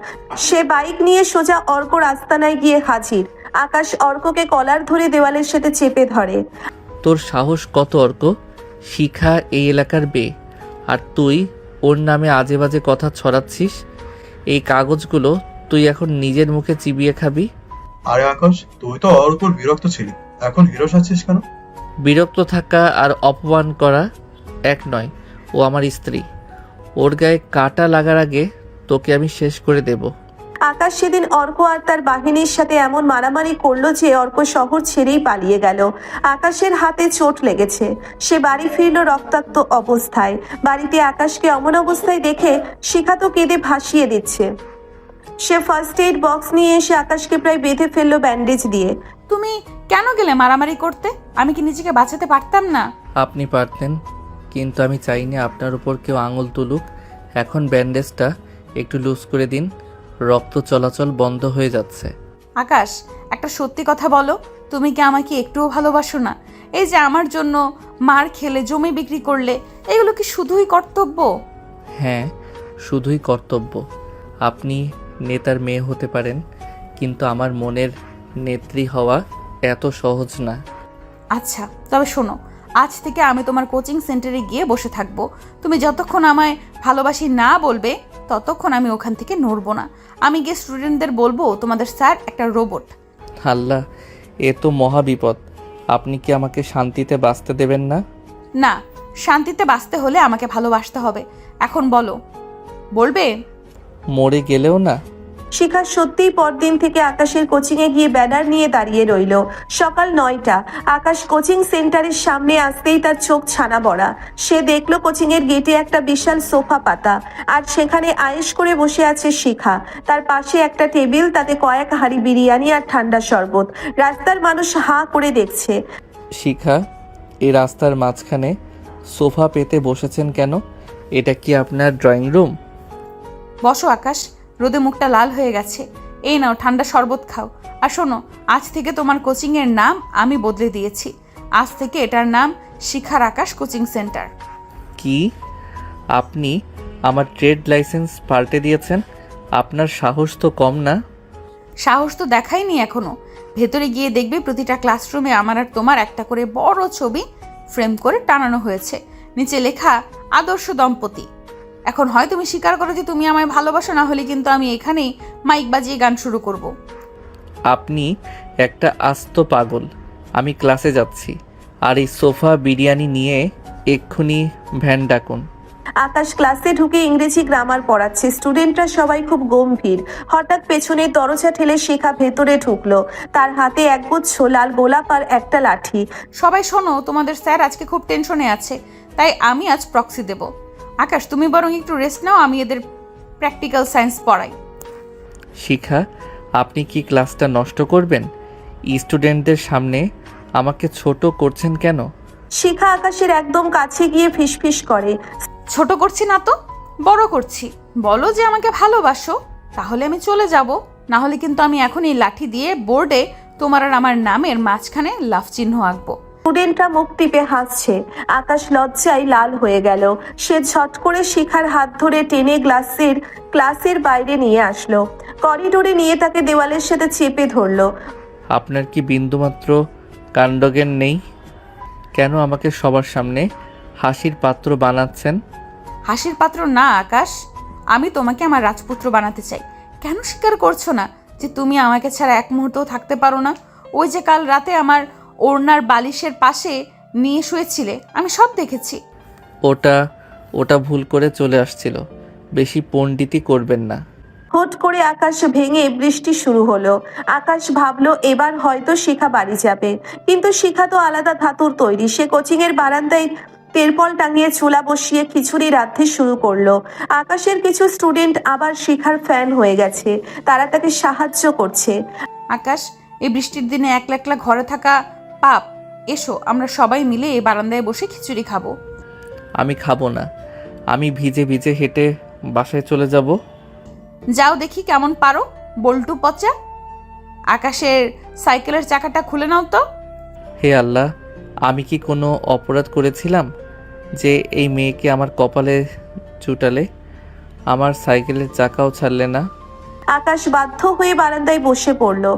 সে বাইক নিয়ে সোজা অর্কর আস্তানায় গিয়ে হাজির। আকাশ অর্ককে কলার ধরে দেওয়ালের সাথে চেপে ধরে। তোর সাহস কত অর্ক? শিখা এই এলাকার বে, আর তুই ওর নামে আজে বাজে কথা ছড়াচ্ছিস। এই কাগজগুলো তুই এখন নিজের মুখে চিবিয়ে খাবি। আরে আকাশ, তুই তো ওর উপর বিরক্ত ছিলি, এখন হিরো সাজছিস কেন? বিরক্ত থাকা আর অপমান করা এক নয়। ও আমার স্ত্রী, ওর গায়ে কাটা লাগার আগে তোকে আমি শেষ করে দেব। আকাশ সেদিন অর্ক আর তার বাহিনীর সাথে এমন মারামারি করলো যে অর্ক শহর ছেড়েই পালিয়ে গেল। আকাশের হাতে চোট লেগেছে, সে বাড়ি ফিরল রক্তাক্ত অবস্থায়। বাড়িতে আকাশকে অমন অবস্থায় দেখে শিখা তো কেঁদে ভাসিয়ে দিচ্ছে। সে ফার্স্ট এইড বক্স নিয়ে এসে আকাশকে প্রায় বেঁধে ফেললো ব্যান্ডেজ দিয়ে। তুমি কেন গেলে মারামারি করতে? আমি কি নিজেকে বাঁচাতে পারতাম না? আপনি পারতেন, কিন্তু আমি চাইনি আপনার উপর কেউ আঙুল তুলুক। এখন ব্যান্ডেজটা একটু লুজ করে দিন, রক্ত চলাচল বন্ধ হয়ে যাচ্ছে। আকাশ, একটা সত্যি কথা বলো, তুমি কি আমাকে একটুও ভালোবাসো না? এই যে আমার জন্য মার খেলে, জমি বিক্রি করলে, এগুলো কি শুধুই কর্তব্য? হ্যাঁ, শুধুই কর্তব্য। আপনি নেতার মেয়ে হতে পারেন, কিন্তু আমার মনের নেত্রী হওয়া এত সহজ না। আচ্ছা, তবে শোনো, আজ থেকে আমি তোমার কোচিং সেন্টারে গিয়ে বসে থাকবো। তুমি যতক্ষণ আমায় ভালোবাসি না বলবে, ততক্ষণ আমি ওখান থেকে নড়বো না। আমি গিয়ে স্টুডেন্টদের বলবো তোমাদের স্যার একটা রোবট। আল্লাহ, এ তো মহা বিপদ। আপনি কি আমাকে শান্তিতে বাঁচতে দেবেন না? না, শান্তিতে বাঁচতে হলে আমাকে ভালোবাসতে হবে। এখন বলো, বলবে? মরে গেলেও না? শিখা সত্যিই পরদিন থেকে আকাশের কোচিংয়ে গিয়ে ব্যানার নিয়ে দাঁড়িয়ে রইল। সকাল 9টা। আকাশ কোচিং সেন্টারের সামনে আসতেই তার চোখ ছানা বড়া। সে দেখলো কোচিংয়ের গেটে একটা বিশাল সোফা পাতা, আর সেখানে আয়েশ করে বসে আছে শিখা। তার পাশে একটা টেবিল, তাতে কয়েক হাঁড়ি বিরিয়ানি আর ঠান্ডা শরবত। রাস্তার মানুষ হাঁ করে দেখছে। শিখা, এই রাস্তার মাঝখানে সোফা পেতে বসেছেন কেন? এটা কি আপনার ড্রয়িং রুম? বসো আকাশ, রোদে মুখটা লাল হয়ে গেছে। এই নাও ঠান্ডা শরবত খাও। আর শোনো, আজ থেকে তোমার কোচিংয়ের নাম আমি বদলে দিয়েছি। আজ থেকে এটার নাম শিখার আকাশ কোচিং সেন্টার। কি? আপনি আমার ট্রেড লাইসেন্স পাল্টে দিয়েছেন? আপনার সাহস তো কম না। সাহস তো দেখাইনি এখনো। ভেতরে গিয়ে দেখবে প্রতিটা ক্লাসরুমে আমার আর তোমার একটা করে বড় ছবি ফ্রেম করে টানানো হয়েছে, নিচে লেখা আদর্শ দম্পতি। এখন হয় তুমি স্বীকার করো যে তুমি আমায় ভালোবাসো, না হলে কিন্তু আমি এখানেই মাইক বাজিয়ে গান শুরু করব। আপনি একটা আস্ত পাগল। আমি ক্লাসে যাচ্ছি, আর এই সোফা বিরিয়ানি নিয়ে এক্ষুনি ভ্যান ডাকুন। আকাশ ক্লাসে ঢুকে ইংরেজি গ্রামার পড়াচ্ছে। স্টুডেন্টরা সবাই খুব গম্ভীর। হঠাৎ পেছনের দরজা ঠেলে শিখা ভেতরে ঢুকলো। তার হাতে একগুচ্ছ লাল গোলাপ আর একটা লাঠি। সবাই শোনো, তোমাদের স্যার আজকে খুব টেনশনে আছে, তাই আমি আজ প্রক্সি দেব। আকাশ, তুমি বরং একটু রেস্ট নাও, আমি এদের প্র্যাকটিক্যাল সায়েন্স পড়াই। শিখা, আপনি কি ক্লাসটা নষ্ট করবেন? স্টুডেন্টদের সামনে আমাকে ছোট করছেন কেন? শিখা আকাশের একদম কাছে গিয়ে ফিসফিস করে। ছোট করছি না তো, বড় করছি। বলো যে আমাকে ভালোবাসো, তাহলে আমি চলে যাব। না হলে কিন্তু আমি এখন এই লাঠি দিয়ে বোর্ডে তোমার আর আমার নামের মাঝখানে লাভ চিহ্ন আঁকবো। স্টুডেন্টরা মুখ টিপে হাসছে। আকাশ লজ্জায় লাল হয়ে গেল। সে ঝট করে শিখার হাত ধরে টেনে ক্লাসের বাইরে নিয়ে আসলো। করিডোরে নিয়ে তাকে দেওয়ালের সাথে চেপে ধরলো। আপনার কি বিন্দুমাত্র কাণ্ডজ্ঞান নেই? কেন আমাকে সবার সামনে হাসির পাত্র বানাচ্ছেন? হাসির পাত্র না আকাশ, আমি তোমাকে আমার রাজপুত্র বানাতে চাই। কেন স্বীকার করছো না যে তুমি আমাকে ছাড়া এক মুহূর্তও থাকতে পারো না? ওই যে কাল রাতে আমার ওড়নার বালিশের পাশে নিয়ে শুয়েছিলে, আমি সব দেখেছি। ওটা ভুল করে চলে আসছিল। বেশি পণ্ডিতি করবেন না। হুট করে আকাশ ভেঙে বৃষ্টি শুরু হলো। আকাশ ভাবলো এবার হয়তো শিখা বাড়ি যাবে, কিন্তু শিখা তো আলাদা ধাতুর তৈরি। সে কোচিং এর বারান্দায় তেরপল টাঙিয়ে চুলা বসিয়ে খিচুড়ি রাঁধতে শুরু করলো। আকাশের কিছু স্টুডেন্ট আবার শিখার ফ্যান হয়ে গেছে, তারা তাকে সাহায্য করছে। আকাশ, এই বৃষ্টির দিনে একলা একলা ঘরে থাকা পাপ। এসো আমরা সবাই মিলে এই বারান্দায় বসে খিচুড়ি খাবো। আমি খাবো না। আমি ভিজে ভিজে হেঁটে বাসায় চলে যাব। যাও দেখি কেমন পারো, বল্টু পচা। আকাশের সাইকেলের চাকাটা খুলে নাও তো। হে আল্লাহ, আমি কি কোনো অপরাধ করেছিলাম যে এই মেয়েকে আমার কপালে চুটালে? আমার সাইকেলের চাকাও ছাড়লে না। আকাশ বাধ্য হয়ে বারান্দায় বসে পড়লো।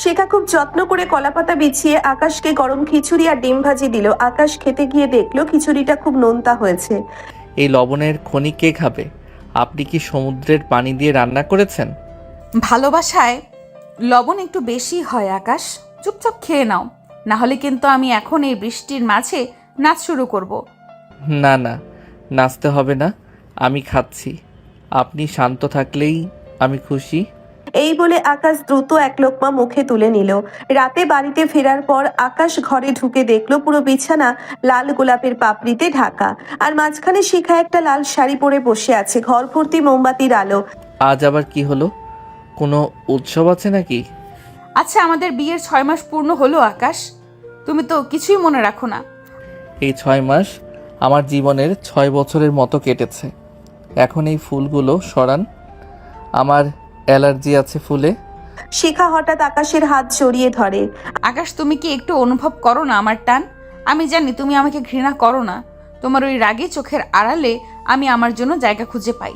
শিখা খুব যত্ন করে কলাপাতা বিছিয়ে আকাশকে গরম খিচুড়ি আর ডিম ভাজি দিল। আকাশ খেতে গিয়ে দেখলো খিচুড়িটা খুব নোনতা হয়েছে। এই লবণের খনি কে খাবে? আপনি কি সমুদ্রের পানি দিয়ে রান্না করেছেন? ভালোবাসায় লবণ একটু বেশি হয় আকাশ, চুপচাপ খেয়ে নাও, না হলে কিন্তু আমি এখন এই বৃষ্টির মাঝে নাচ শুরু করব। না না, নাচতে হবে না, আমি খাচ্ছি। আপনি শান্ত থাকলেই আমি খুশি। এই বলে আকাশ দ্রুত এক লোকমা মুখে তুলে নিল। রাতে বাড়িতে ফেরার পর আকাশ ঘরে ঢুকে দেখলো পুরো বিছানা লাল গোলাপের পাপড়িতে ঢাকা, আর মাঝখানে শিখা একটা লাল শাড়ি পরে বসে আছে। ঘর ভর্তি মোমবাতির আলো। আজ আবার কি হলো? কোনো উৎসব আছে নাকি? আচ্ছা, আমাদের বিয়ের 6 মাস পূর্ণ হলো আকাশ, তুমি তো কিছুই মনে রাখো না। এই 6 মাস আমার জীবনের 6 বছরের মতো কেটেছে। এখন এই ফুলগুলো সরান, আমার অ্যালার্জি আছে ফুলে। শিখা হঠাৎ আকাশের হাত জড়িয়ে ধরে। আকাশ, তুমি কি একটু অনুভব করো না আমার টান? আমি জানি তুমি আমাকে ঘৃণা করো না, তোমার ওই রাগে চোখের আড়ালে আমি আমার জন্য জায়গা খুঁজে পাই।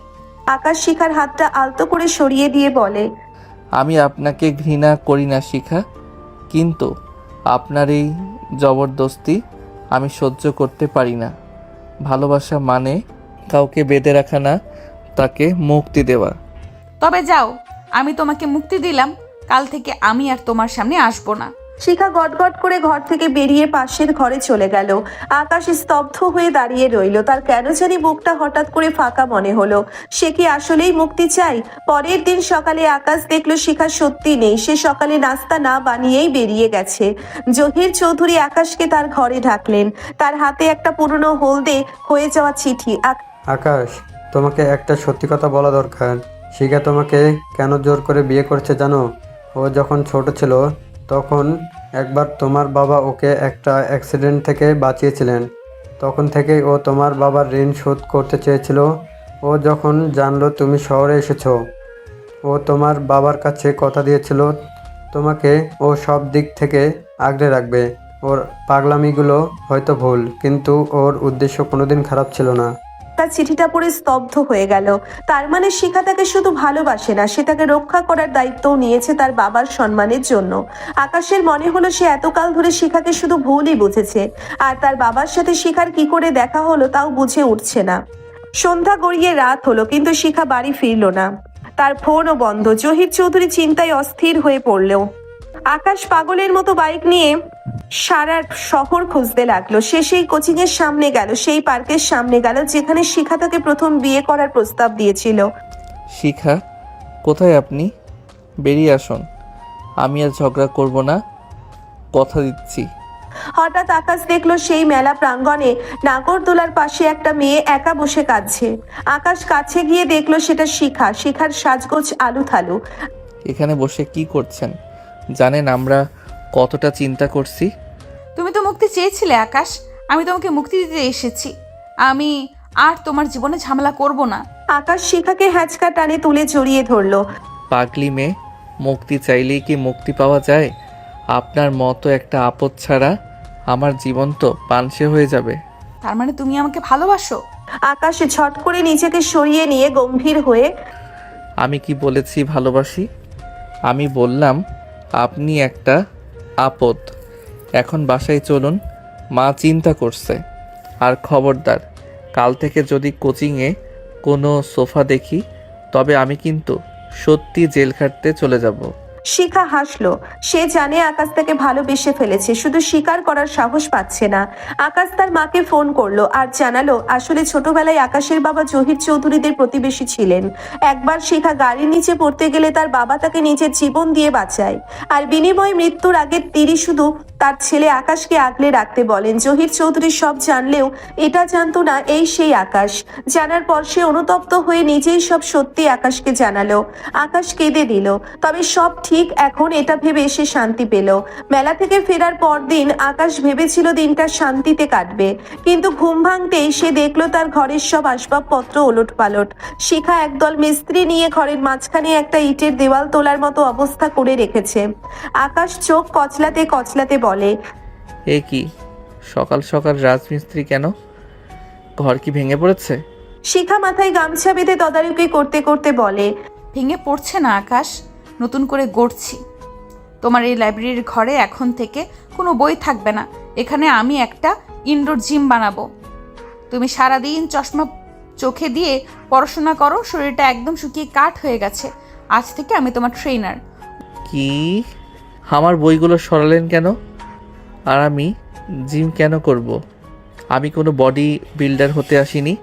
আকাশ শিখার হাতটা আলতো করে সরিয়ে দিয়ে বলে, আমি আপনাকে ঘৃণা করি না শিখা, কিন্তু আপনার এই জবরদস্তি আমি সহ্য করতে পারি না। ভালোবাসা মানে কাউকে বেঁধে রাখা না, তাকে মুক্তি দেওয়া। তবে যাও, আমি তোমাকে মুক্তি দিলাম, কাল থেকে আমি আর তোমার সামনে আসবো না। শিখা গটগট করে ঘর থেকে বেরিয়ে পাশের ঘরে চলে গেল। আকাশ স্তব্ধ হয়ে দাঁড়িয়ে রইল। তার কেন জানি বুকটা হঠাৎ করে ফাঁকা মনে হলো। সে কি আসলেই মুক্তি চাই? পরের দিন সকালে আকাশ দেখলো শিখা সত্যি নেই। সে সকালে নাস্তা না বানিয়েই বেরিয়ে গেছে। জহির চৌধুরী আকাশকে তার ঘরে ডাকলেন। তার হাতে একটা পুরনো হলদে হয়ে যাওয়া চিঠি। আকাশ, তোমাকে একটা সত্যি কথা বলা দরকার। শিখা তোমাকে কেন জোর করে বিয়ে করছে জানো? ও যখন ছোট ছিল তখন একবার তোমার বাবা ওকে একটা অ্যাক্সিডেন্ট থেকে বাঁচিয়েছিলেন। তখন থেকেই ও তোমার বাবার ঋণ শোধ করতে চেয়েছিল। ও যখন জানলো তুমি শহরে এসেছো, ও তোমার বাবার কাছে কথা দিয়েছিল তোমাকে ও সব দিক থেকে আগলে রাখবে। ওর পাগলামিগুলো হয়তো ভুল, কিন্তু ওর উদ্দেশ্য কোনোদিন খারাপ ছিল না। তার চিঠিটা পড়ে স্তব্ধ হয়ে গেল। তার মানে শিখা তাকে শুধু ভালোবাসে না, সে তাকে রক্ষা করার দায়িত্বও নিয়েছে তার বাবার সম্মানের জন্য। আকাশের মনে হলো সে এতকাল ধরে শিখাকে শুধু ভুলই বুঝেছে, আর তার বাবার সাথে শিখার কি করে দেখা হলো তাও বুঝে উঠছে না। সন্ধ্যা গড়িয়ে রাত হলো, কিন্তু শিখা বাড়ি ফিরল না। তার ফোনও বন্ধ। জহির চৌধুরী চিন্তায় অস্থির হয়ে পড়লেও আকাশ পাগলের মতো বাইক নিয়ে সারা শহর খুঁজতে লাগলো। সে সেই কোচিং এর সামনে গেল, সেই পার্কের সামনে গেল যেখানে শিখা তাকে প্রথম বিয়ে করার প্রস্তাব দিয়েছিল। শিখা, কোথায় আপনি? বেরিয়ে আসুন, আমি আর ঝগড়া করব না, কথা দিচ্ছি। হঠাৎ আকাশ দেখলো সেই মেলা প্রাঙ্গণে নাগরদোলার পাশে একটা মেয়ে একা বসে কাঁদছে। আকাশ কাছে গিয়ে দেখলো সেটা শিখা। শিখার সাজগোজ আলু থালু। এখানে বসে কি করছেন? জানেন আমরা কতটা চিন্তা করছি? তুমি তো মুক্তি চেয়েছিলে আকাশ, আমি তোমাকে মুক্তি দিতে এসেছি। আমি আর তোমার জীবনে ঝামেলা করব না। আকাশ শিখাকে হ্যাঁচকা টানে তুলে জড়িয়ে ধরলো। পাগলি মেয়ে, মুক্তি চাইলেই কি মুক্তি পাওয়া যায়? আপনার মতো একটা আপদ ছাড়া আমার জীবন তো পানসে হয়ে যাবে। তার মানে তুমি আমাকে ভালোবাসো? আকাশ ঝট করে নিজেকে সরিয়ে নিয়ে গম্ভীর হয়ে, আমি কি বলেছি ভালোবাসি? আমি বললাম আপনি একটা আপদ। এখন বাসায় চলুন, মা চিন্তা করছে। আর খবরদার, কাল থেকে যদি কোচিংয়ে কোনো সোফা দেখি তবে আমি কিন্তু সত্যি জেল খাটতে চলে যাব। শিখা হাসলো। সে জানে আকাশ তাকে ভালোবেসে ফেলেছে, শুধু স্বীকার করার সাহস পাচ্ছে না। আকাশ তার মাকে ফোন করলো আর জানালো আসলে ছোটবেলায় আকাশের বাবা জহির চৌধুরীদের প্রতিবেশী ছিলেন। একবার শিখা গাড়ির নিচে পড়তে গেলে তার বাবা তাকে নিজের জীবন দিয়ে বাঁচায়, আর বিনিময়ে মৃত্যুর আগে তিনি শুধু তার ছেলে আকাশকে আগলে রাখতে বলেন। জহির চৌধুরী সব জানলেও এটা জানতো না এই সেই আকাশ। জানার পর সে অনুতপ্ত হয়ে নিজেই সব সত্যি আকাশকে জানালো। আকাশ কেঁদে দিল। তবে সব ঠিক এখন, এটা ভেবে সে শান্তি পেল। মেলা থেকে ফেরার পর দিন আকাশ ভেবেছিল দিনটা শান্তিতে কাটবে, কিন্তু ঘুম ভাঙতেই সে দেখলো তার ঘরের সব আসবাবপত্র ওলট পালট। শিখা একদল মিস্ত্রি নিয়ে ঘরের মাঝখানে একটা ইটের দেওয়াল তোলার মতো অবস্থা করে রেখেছে। আকাশ চোখ কচলাতে কচলাতে বলে, এ কি সকাল সকাল রাজমিস্ত্রি কেন? ঘর কি ভেঙে পড়েছে? শিখা মাথায় গামছা বেঁধে তদারকি করতে করতে বলে, ভেঙে পড়ছে না আকাশ, নতুন করে গড়ছি। তোমার এই লাইব্রেরির ঘরে এখন থেকে কোনো বই থাকবে না, এখানে আমি একটা ইনডোর জিম বানাবো। তুমি সারাদিন চশমা চোখে দিয়ে পড়াশোনা করো, শরীরটা একদম শুকিয়ে কাঠ হয়ে গেছে। আজ থেকে আমি তোমার ট্রেনার। কি? আমার বইগুলো সরালেন কেন? আর আমি জিম কেন করব? আমি কোনো বডি বিল্ডার হতে আসিনি।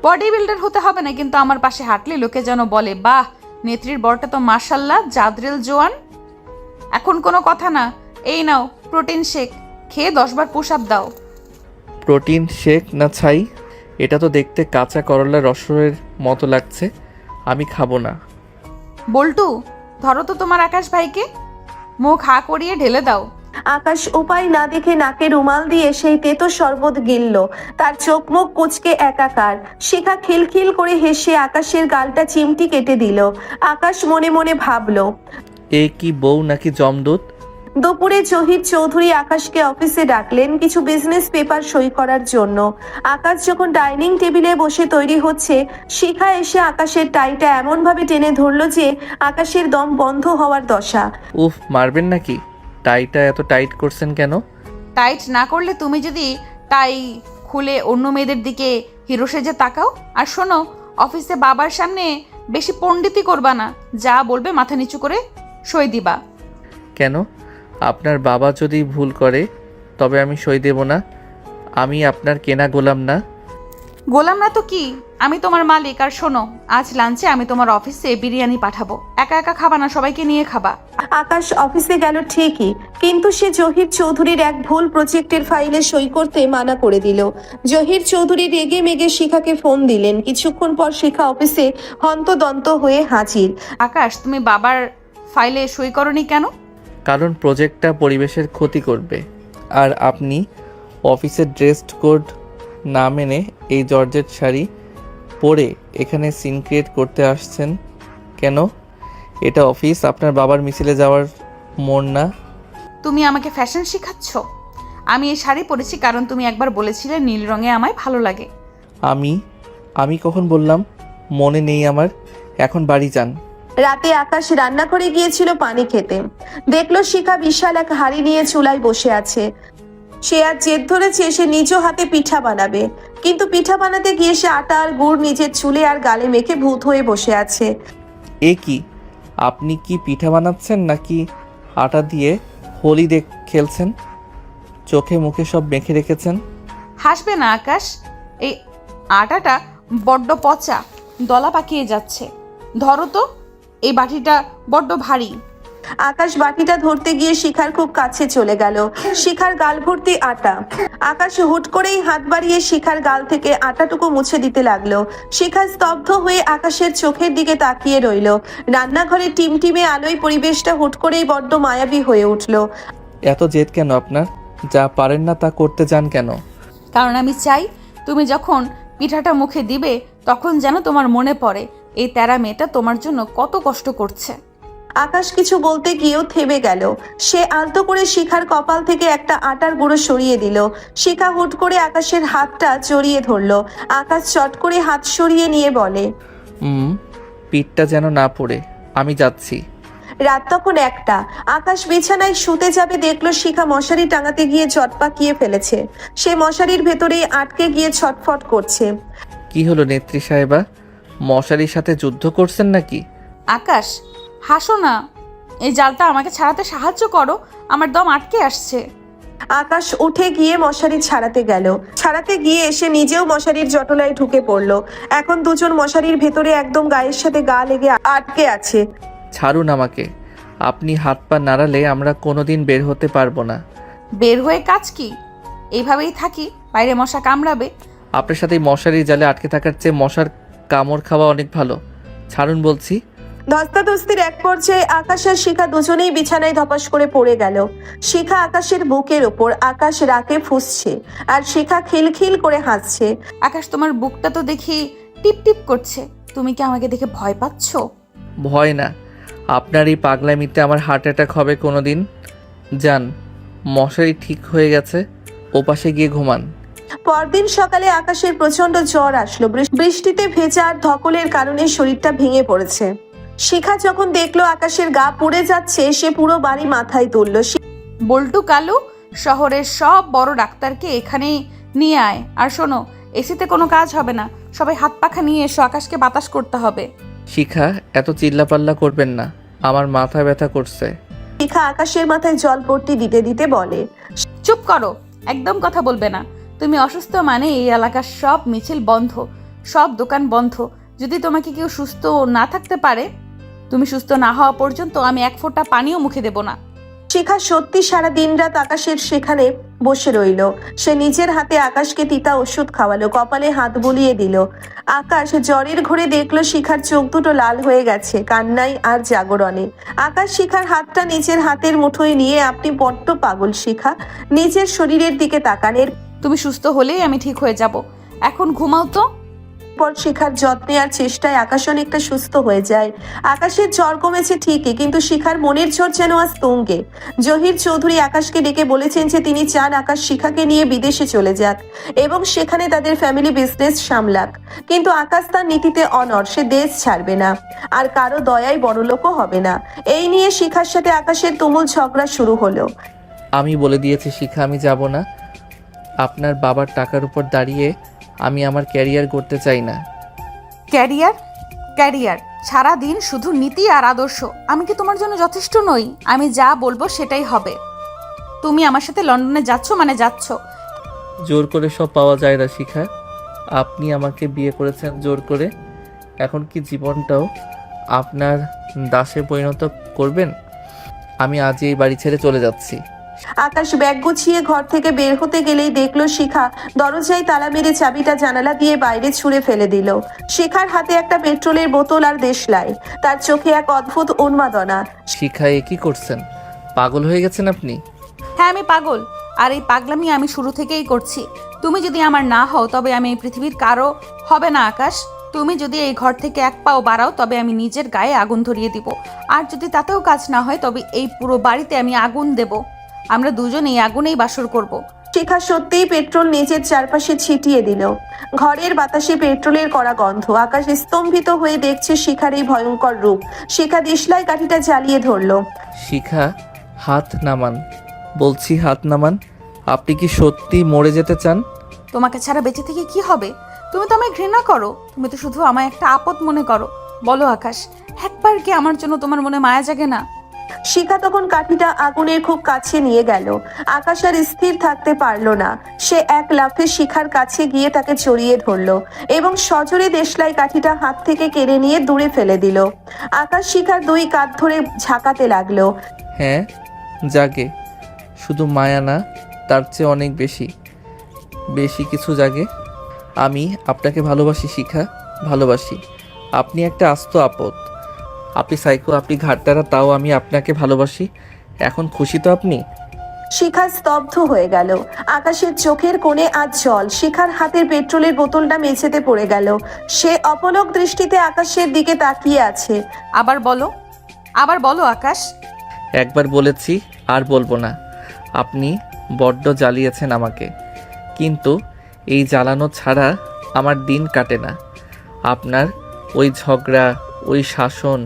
বডি বিল্ডার হতে হবে না, কিন্তু আমার পাশে হাঁটলে লোকে যেন বলে, বাহ নেত্রীর বরটা তো মাশাল্লাহ জাদরেল জোয়ান। এখন কোনো কথা না, এই নাও প্রোটিন শেক, খেয়ে 10 বার পুশ আপ দাও। প্রোটিন শেক না ছাই? এটা তো দেখতে কাঁচা করলার রসের মতো লাগছে, আমি খাবো না। বল্টু, ধরো তো তোমার আকাশ ভাইকে, মুখ হা করিয়ে ঢেলে দাও। আকাশ উপায় না দেখে নাকে রুমাল দিয়ে সেই তেতো শরবত গিলল। তার চোখ মুখ কুচকে একাকার। শিখা খিলখিল করে হেসে আকাশের গালটা চিমটি কেটে দিল। আকাশ মনে মনে ভাবলো, এ কি বউ নাকি জমদূত? দুপুরে জহির চৌধুরী আকাশকে অফিসে ডাকলেন কিছু বিজনেস পেপার সই করার জন্য। আকাশ যখন ডাইনিং টেবিলে বসে তৈরি হচ্ছে, শিখা এসে আকাশের টাইটা এমন ভাবে টেনে ধরলো যে আকাশের দম বন্ধ হওয়ার দশা। উফ, মারবেন নাকি? টাইটা এত টাইট করছেন কেন? টাইট না করলে তুমি যদি টাই খুলে অন্য মেয়েদের দিকে হিরো সেজে তাকাও। আর শোনো, অফিসে বাবার সামনে বেশি পণ্ডিতি করবা না, যা বলবে মাথা নিচু করে সই দিবা। কেন? আপনার বাবা যদি ভুল করে তবে আমি সই দেব না। আমি আপনার কেনা গোলাম না। গোলাম না তো কি, আমি তোমার মালিক। আর শোনো, আজ লাঞ্চে আমি তোমার অফিসে বিরিয়ানি পাঠাবো, একা একা খাবা না, সবাইকে নিয়ে খাবা। আকাশ অফিসে গেল ঠিকই, কিন্তু সে জহির চৌধুরীর এক ভুল প্রজেক্টের ফাইলে সই করতে মানা করে দিল। জহির চৌধুরী রেগে মেগে শিখাকে ফোন দিলেন। কিছুক্ষণ পর শিখা অফিসে হন্তদন্ত হয়ে হাজির। আকাশ, তুমি বাবার ফাইলে সই করনি কেন? কারণ প্রজেক্টটা পরিবেশের ক্ষতি করবে। আর আপনি অফিসের ড্রেস কোড না মেনে এই জর্জেট শাড়ি পরে এখানে সিন ক্রিয়েট করতে আসছেন কেন? এটা অফিস, আপনার বাবার মিছিলে যাওয়ার মন না। তুমি আমাকে ফ্যাশন শেখাচ্ছ? আমি এই শাড়ি পরেছি কারণ তুমি একবার বলেছিলে নীল রঙে আমায় ভালো লাগে। আমি কখন বললাম? মনে নেই আমার। এখন বাড়ি যান। রাতে আকাশ রান্নাঘরে গিয়েছিল পানি খেতে। দেখলো শিখা বিশাল এক হাঁড়ি নিয়ে চুলায় বসে আছে। সে আর জেদ ধরেছে সে নিজ হাতে পিঠা বানাবে, কিন্তু পিঠা বানাতে গিয়ে সে আটা আর গুড় নিজের চুলে আর গালে মেখে ভূত হয়ে বসে আছে। এ কি, আপনি কি পিঠা বানাচ্ছেন নাকি আটা দিয়ে হোলি খেলছেন? চোখে মুখে সব মেখে রেখেছেন। হাসবে না আকাশ, এই আটাটা বড্ড পচা, দলা পাকিয়ে যাচ্ছে। ধরো তো, এই বাটিটা বড্ড ভারী। আকাশ বাটিটা ধরতে গিয়ে শিখার খুব কাছে চলে গেল। শিখার গাল ভর্তি আটা। আকাশ হুট করেই হাত বাড়িয়ে শিখার গাল থেকে আটাটুকু মুছে দিতে লাগলো। শিখা স্তব্ধ হয়ে আকাশের চোখের দিকে তাকিয়ে রইল। রান্নাঘরে টিমটিমে আলোয় পরিবেশটা হুট করেই বড্ড মায়াবী হয়ে উঠল। এত জেদ কেন আপনার? যা পারেন না তা করতে যান কেন? কারণ আমি চাই তুমি যখন পিঠাটা মুখে দিবে তখন যেন তোমার মনে পড়ে এই তেরা মেয়েটা তোমার জন্য কত কষ্ট করছে। আকাশ কিছু বলতে গিয়েও থেমে গেল। সে আলতো করে শিখার কপাল থেকে একটা আটার গুঁড়ো সরিয়ে দিল। শিখা হুট করে আকাশের হাতটা জড়িয়ে ধরলো। আকাশ চট করে হাত সরিয়ে নিয়ে বলে, পিঠটা যেন না পড়ে, আমি যাচ্ছি। রাত তখন 1টা। আকাশ বিছানায় শুতে যাবে দেখলো শিখা মশারি টাঙাতে গিয়ে জট পাকিয়ে ফেলেছে। সে মশারির ভেতরেই আটকে গিয়ে ছটফট করছে। কি হলো নেত্রী সাহেবা, মশারির সাথে যুদ্ধ করছেন নাকি? আকাশ, হাসো না, এই জালটা আমাকে ছাড়াতে সাহায্য করো, আমার দম আটকে আসছে। আকাশ উঠে গিয়ে মশারি ছাড়াতে গিয়ে এসে নিজেও মশারির জটলায় ঢুকে পড়লো। এখন দুজন মশারির ভেতরে একদম গায়ের সাথে গা লেগে আটকে আছে। ছাড়ুন আমাকে, আপনি হাত পা নাড়ালে আমরা কোনোদিন বের হতে পারবো না। বের হয়ে কাজ কি? এইভাবেই থাকি, বাইরে মশা কামড়াবে। আপনার সাথে এই মশারির জালে আটকে থাকার চেয়ে মশার কামড় খাওয়া অনেক ভালো। ছাড়ুন বলছি। ধস্তাধস্তির এক পর্যায়ে আকাশ আর শিখা দুজনেই বিছানায় ধপাস করে পড়ে গেল। শিখা আকাশের বুকের ওপর, আকাশ রাগে ফুঁসছে আর শিখা খিলখিল করে হাসছে। আকাশ, তোমার বুকটা তো দেখি টিপ টিপ করছে, তুমি কি আমাকে দেখে ভয় পাচ্ছ? ভয় না, আপনার এই পাগলামিতে আমার হার্ট অ্যাটাক হবে কোনোদিন। যান, মশারি ঠিক হয়ে গেছে, ওপাশে গিয়ে ঘুমান। পরদিন সকালে আকাশের প্রচন্ড জ্বর আসলো। বৃষ্টিতে ভেজা আর ধকলের কারণে শরীরটা ভেঙে পড়েছে। শিখা যখন দেখলো আকাশের গা পুড়ে যাচ্ছে, সে পুরো বাড়ি মাথায় তুললো। বল্টু, কালু, শহরের সব বড় ডাক্তারকে এখানে নিয়ে আয়। আর শোনো, এসিতে কোনো কাজ হবে না, সবাই হাত পাখা নিয়ে এসো, আকাশকে বাতাস করতে হবে। শিখা, এত চিল্লাপাল্লা করবেন না, আমার মাথা ব্যথা করছে। শিখা আকাশের মাথায় জল পট্টি দিতে দিতে বলে, চুপ করো, একদম কথা বলবে না। তুমি অসুস্থ মানে এই এলাকার সব মিছিল বন্ধ, সব দোকান বন্ধ। যদি তোমাকে কেউ সুস্থ না থাকতে পারে, তুমি সুস্থ না হওয়া পর্যন্ত আমি এক ফোঁটা পানিও মুখে দেব না। শিখা সত্যি সারা দিন রাত আকাশের সেখানে বসে রইল। সে নিজের হাতে আকাশকে তিতা ওষুধ খাওয়ালো, কপালে হাত বুলিয়ে দিল। আকাশ জ্বরের ঘরে দেখলো শিখার চোখ দুটো লাল হয়ে গেছে কান্নায় আর জাগরণে। আকাশ শিখার হাতটা নিজের হাতের মুঠোয় নিয়ে, আপনি বড্ড পাগল শিখা, নিজের শরীরের দিকে তাকানের। তুমি সুস্থ হলেই আমি ঠিক হয়ে যাব, এখন ঘুমাও তো। পর শিখার যত্নে আর চেষ্টায় আকাশ অনেকটা সুস্থ হয়ে যায়। আকাশের জ্বর কমেছে ঠিকই, কিন্তু শিখার মনের জ্বর যেন আজ তুঙ্গে। জহির চৌধুরী আকাশকে ডেকে বলেছেন যে তিনি চান আকাশ শিখাকে নিয়ে বিদেশে চলে যাক এবং সেখানে তাদের ফ্যামিলি বিজনেস সামলাক। কিন্তু আকাশ তার নীতিতে অনড়, সে দেশ ছাড়বে না আর কারো দয়ায় বড়লোকও হবে না। এই নিয়ে শিখার সাথে আকাশের তুমুল ঝগড়া শুরু হলো। আমি বলে দিয়েছি শিখা, আমি যাব না। আপনার বাবার টাকার উপর দাঁড়িয়ে আমি আমার ক্যারিয়ার করতে চাই না। ক্যারিয়ার ক্যারিয়ার সারাদিন শুধু নীতি আর আদর্শ। আমি কি তোমার জন্য যথেষ্ট নই? আমি যা বলবো সেটাই হবে। তুমি আমার সাথে লন্ডনে যাচ্ছ মানে যাচ্ছ। জোর করে সব পাওয়া যায় না শিখা। আপনি আমাকে বিয়ে করেছেন জোর করে, এখন কি জীবনটাও আপনার দাসে পরিণত করবেন? আমি আজই এই বাড়ি ছেড়ে চলে যাচ্ছি। আকাশ ব্যাগ গুছিয়ে ঘর থেকে বের হতে গেলেই দেখলো শিখা দরজায় তালা মেরে চাবিটা জানালা দিয়ে বাইরে ছুঁড়ে ফেলে দিল। শিখার হাতে একটা পেট্রোলের বোতল আর দেশলাই, তার চোখে এক অদ্ভুত উন্মাদনা। শিখা, এ কি করছেন? পাগল হয়ে গেছেন আপনি? হ্যাঁ, আমি পাগল, আর এই পাগলামি আমি শুরু থেকেই করছি। তুমি যদি আমার না হও তবে আমি এই পৃথিবীর কারো হবে না আকাশ। তুমি যদি এই ঘর থেকে এক পাও বাড়াও তবে আমি নিজের গায়ে আগুন ধরিয়ে দিব, আর যদি তাতেও কাজ না হয় তবে এই পুরো বাড়িতে আমি আগুন দেব। আমরা দুজন এই আগুনেই বাসর করব। শিখা সত্যিই পেট্রোল নিজের চারপাশে ছিটিয়ে দিল। ঘরের বাতাসে পেট্রোলের কড়া গন্ধ। আকাশ স্তম্ভিত হয়ে দেখছে শিখার এই ভয়ঙ্কর রূপ। শিখা দেশলাই কাঠিটা জ্বালিয়ে ধরলো। শিখা, হাত নামান বলছি, হাত নামান। আপনি কি সত্যি মরে যেতে চান? তোমাকে ছাড়া বেঁচে থেকে কি হবে? তুমি তো আমায় ঘৃণা করো, তুমি তো শুধু আমায় একটা আপদ মনে করো। বলো আকাশ, একবার কি আমার জন্য তোমার মনে মায়া জাগে না? শিখা তখন কাঠিটা আগুনের খুব কাছে নিয়ে গেল। আকাশ আর স্থির থাকতে পারলো না। সে এক লাফে শিখার কাছে গিয়ে তাকে জড়িয়ে ধরলো এবং সজোরে দেশলাই কাঠিটা হাত থেকে কেড়ে নিয়ে দূরে ফেলে দিল। আকাশ শিখার দুই কাঁধ ধরে ঝাঁকাতে লাগলো। হ্যাঁ, জাগে, শুধু মায়া না, তার চেয়ে অনেক বেশি বেশি কিছু জাগে। আমি আপনাকে ভালোবাসি শিখা, ভালোবাসি। আপনি একটা আস্ত আপদ, আপনি সাইকো, আপনি ঘাটতারা, তাও আমি আপনাকে ভালোবাসি। এখন খুশি তো আপনি? শিখা স্তব্ধ হয়ে গেল। আকাশের চোখের কোণে আজ জল। শিখার হাতের পেট্রোলের বোতলটা মেঝেতে পড়ে গেল। সে অপলক দৃষ্টিতে আকাশের দিকে তাকিয়ে আছে। আবার বলো আকাশ। একবার বলেছি, আর বলবো না। আপনি বড্ড জ্বালিয়েছেন আমাকে, কিন্তু এই জ্বালানো ছাড়া আমার দিন কাটে না। আপনার ওই ঝগড়া, ওই শাসন,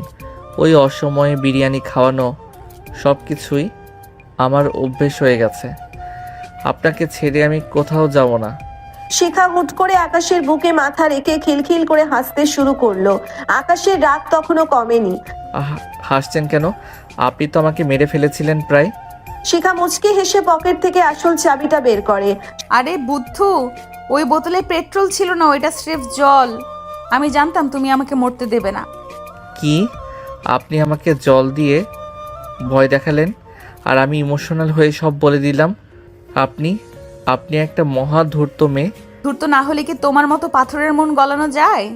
ওই অসময়ে বিরিয়ানি খাওয়ানো, সব কিছুই আমার অভ্যেস হয়ে গেছে। আপনাকে ছেড়ে আমি কোথাও যাব না। শিখা হুট করে আকাশের বুকে মাথা রেখে খিলখিল করে হাসতে শুরু করলো। আকাশের রাগ তখনও কমেনি। হাসছেন কেন? আপনি তো আমাকে মেরে ফেলেছিলেন প্রায়। শিখা মুচকি হেসে পকেট থেকে আসল চাবিটা বের করে। আরে বুদ্ধু, ওই বোতলে পেট্রোল ছিল না, ওইটা স্রেফ জল। আমি জানতাম তুমি আমাকে মরতে দেবে না। কি? আপনি আমাকে জল দিয়ে ভয় দেখালেন, আর আমি ইমোশনাল হয়ে সব বলে দিলাম? আপনি একটা মহা ধূর্ত মেয়ে। ধূর্ত না হলে কি তোমার মতো পাথরের মন গলানো যায়?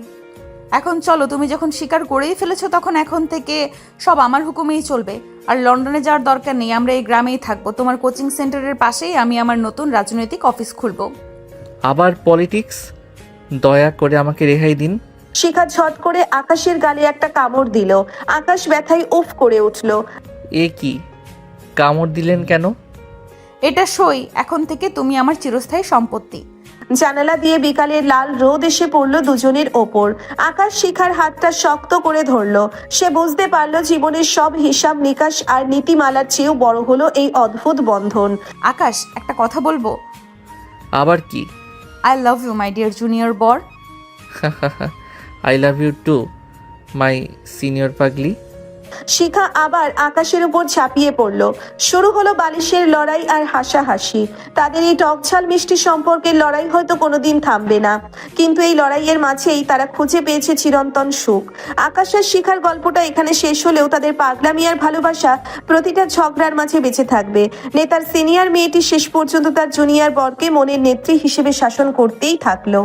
এখন চলো, তুমি যখন স্বীকার করেই ফেলেছো তখন এখন থেকে সব আমার হুকুমেই চলবে। আর লন্ডনে যাওয়ার দরকার নেই, আমরা এই গ্রামেই থাকবো। তোমার কোচিং সেন্টারের পাশেই আমি আমার নতুন রাজনৈতিক অফিস খুলবো। আবার পলিটিক্স? দয়া করে আমাকে রেহাই দিন। শিখা ঝট করে আকাশের গালে একটা কামড় দিল। আকাশ ব্যথায় উফ করে উঠল। এ কি? কামড় দিলেন কেন? এটা সই, এখন থেকে তুমি আমার চিরস্থায়ী সম্পত্তি। জানালা দিয়ে বিকালের লাল রোদ এসে পড়ল দুজনের ওপর। আকাশ শিখার হাতটা শক্ত করে ধরলো। সে বুঝতে পারলো জীবনের সব হিসাব নিকাশ আর নীতিমালার চেয়েও বড় হলো এই অদ্ভুত বন্ধন। আকাশ, একটা কথা বলবো? আবার কি? I love you my dear junior বর। I love you too my senior পাগলি। শিখা আবার আকাশের উপর ঝাঁপিয়ে পড়ল। শুরু হলো বালিশের লড়াই আর হাসাহাসি। তাদের এই টকঝাল মিষ্টি সম্পর্কের লড়াই হয়তো কোনোদিন থামবে না, কিন্তু এই লড়াইয়ের মাঝেই তারা খুঁজে পেয়েছে চিরন্তন সুখ। আকাশ আর শিখার গল্পটা এখানে শেষ হলেও তাদের পাগলামি আর ভালোবাসা প্রতিটা ঝগড়ার মাঝে বেঁচে থাকবে। নেতার সিনিয়র মেয়েটি শেষ পর্যন্ত তার জুনিয়র বরকে মনের নেত্রী হিসেবে শাসন করতেই থাকলো।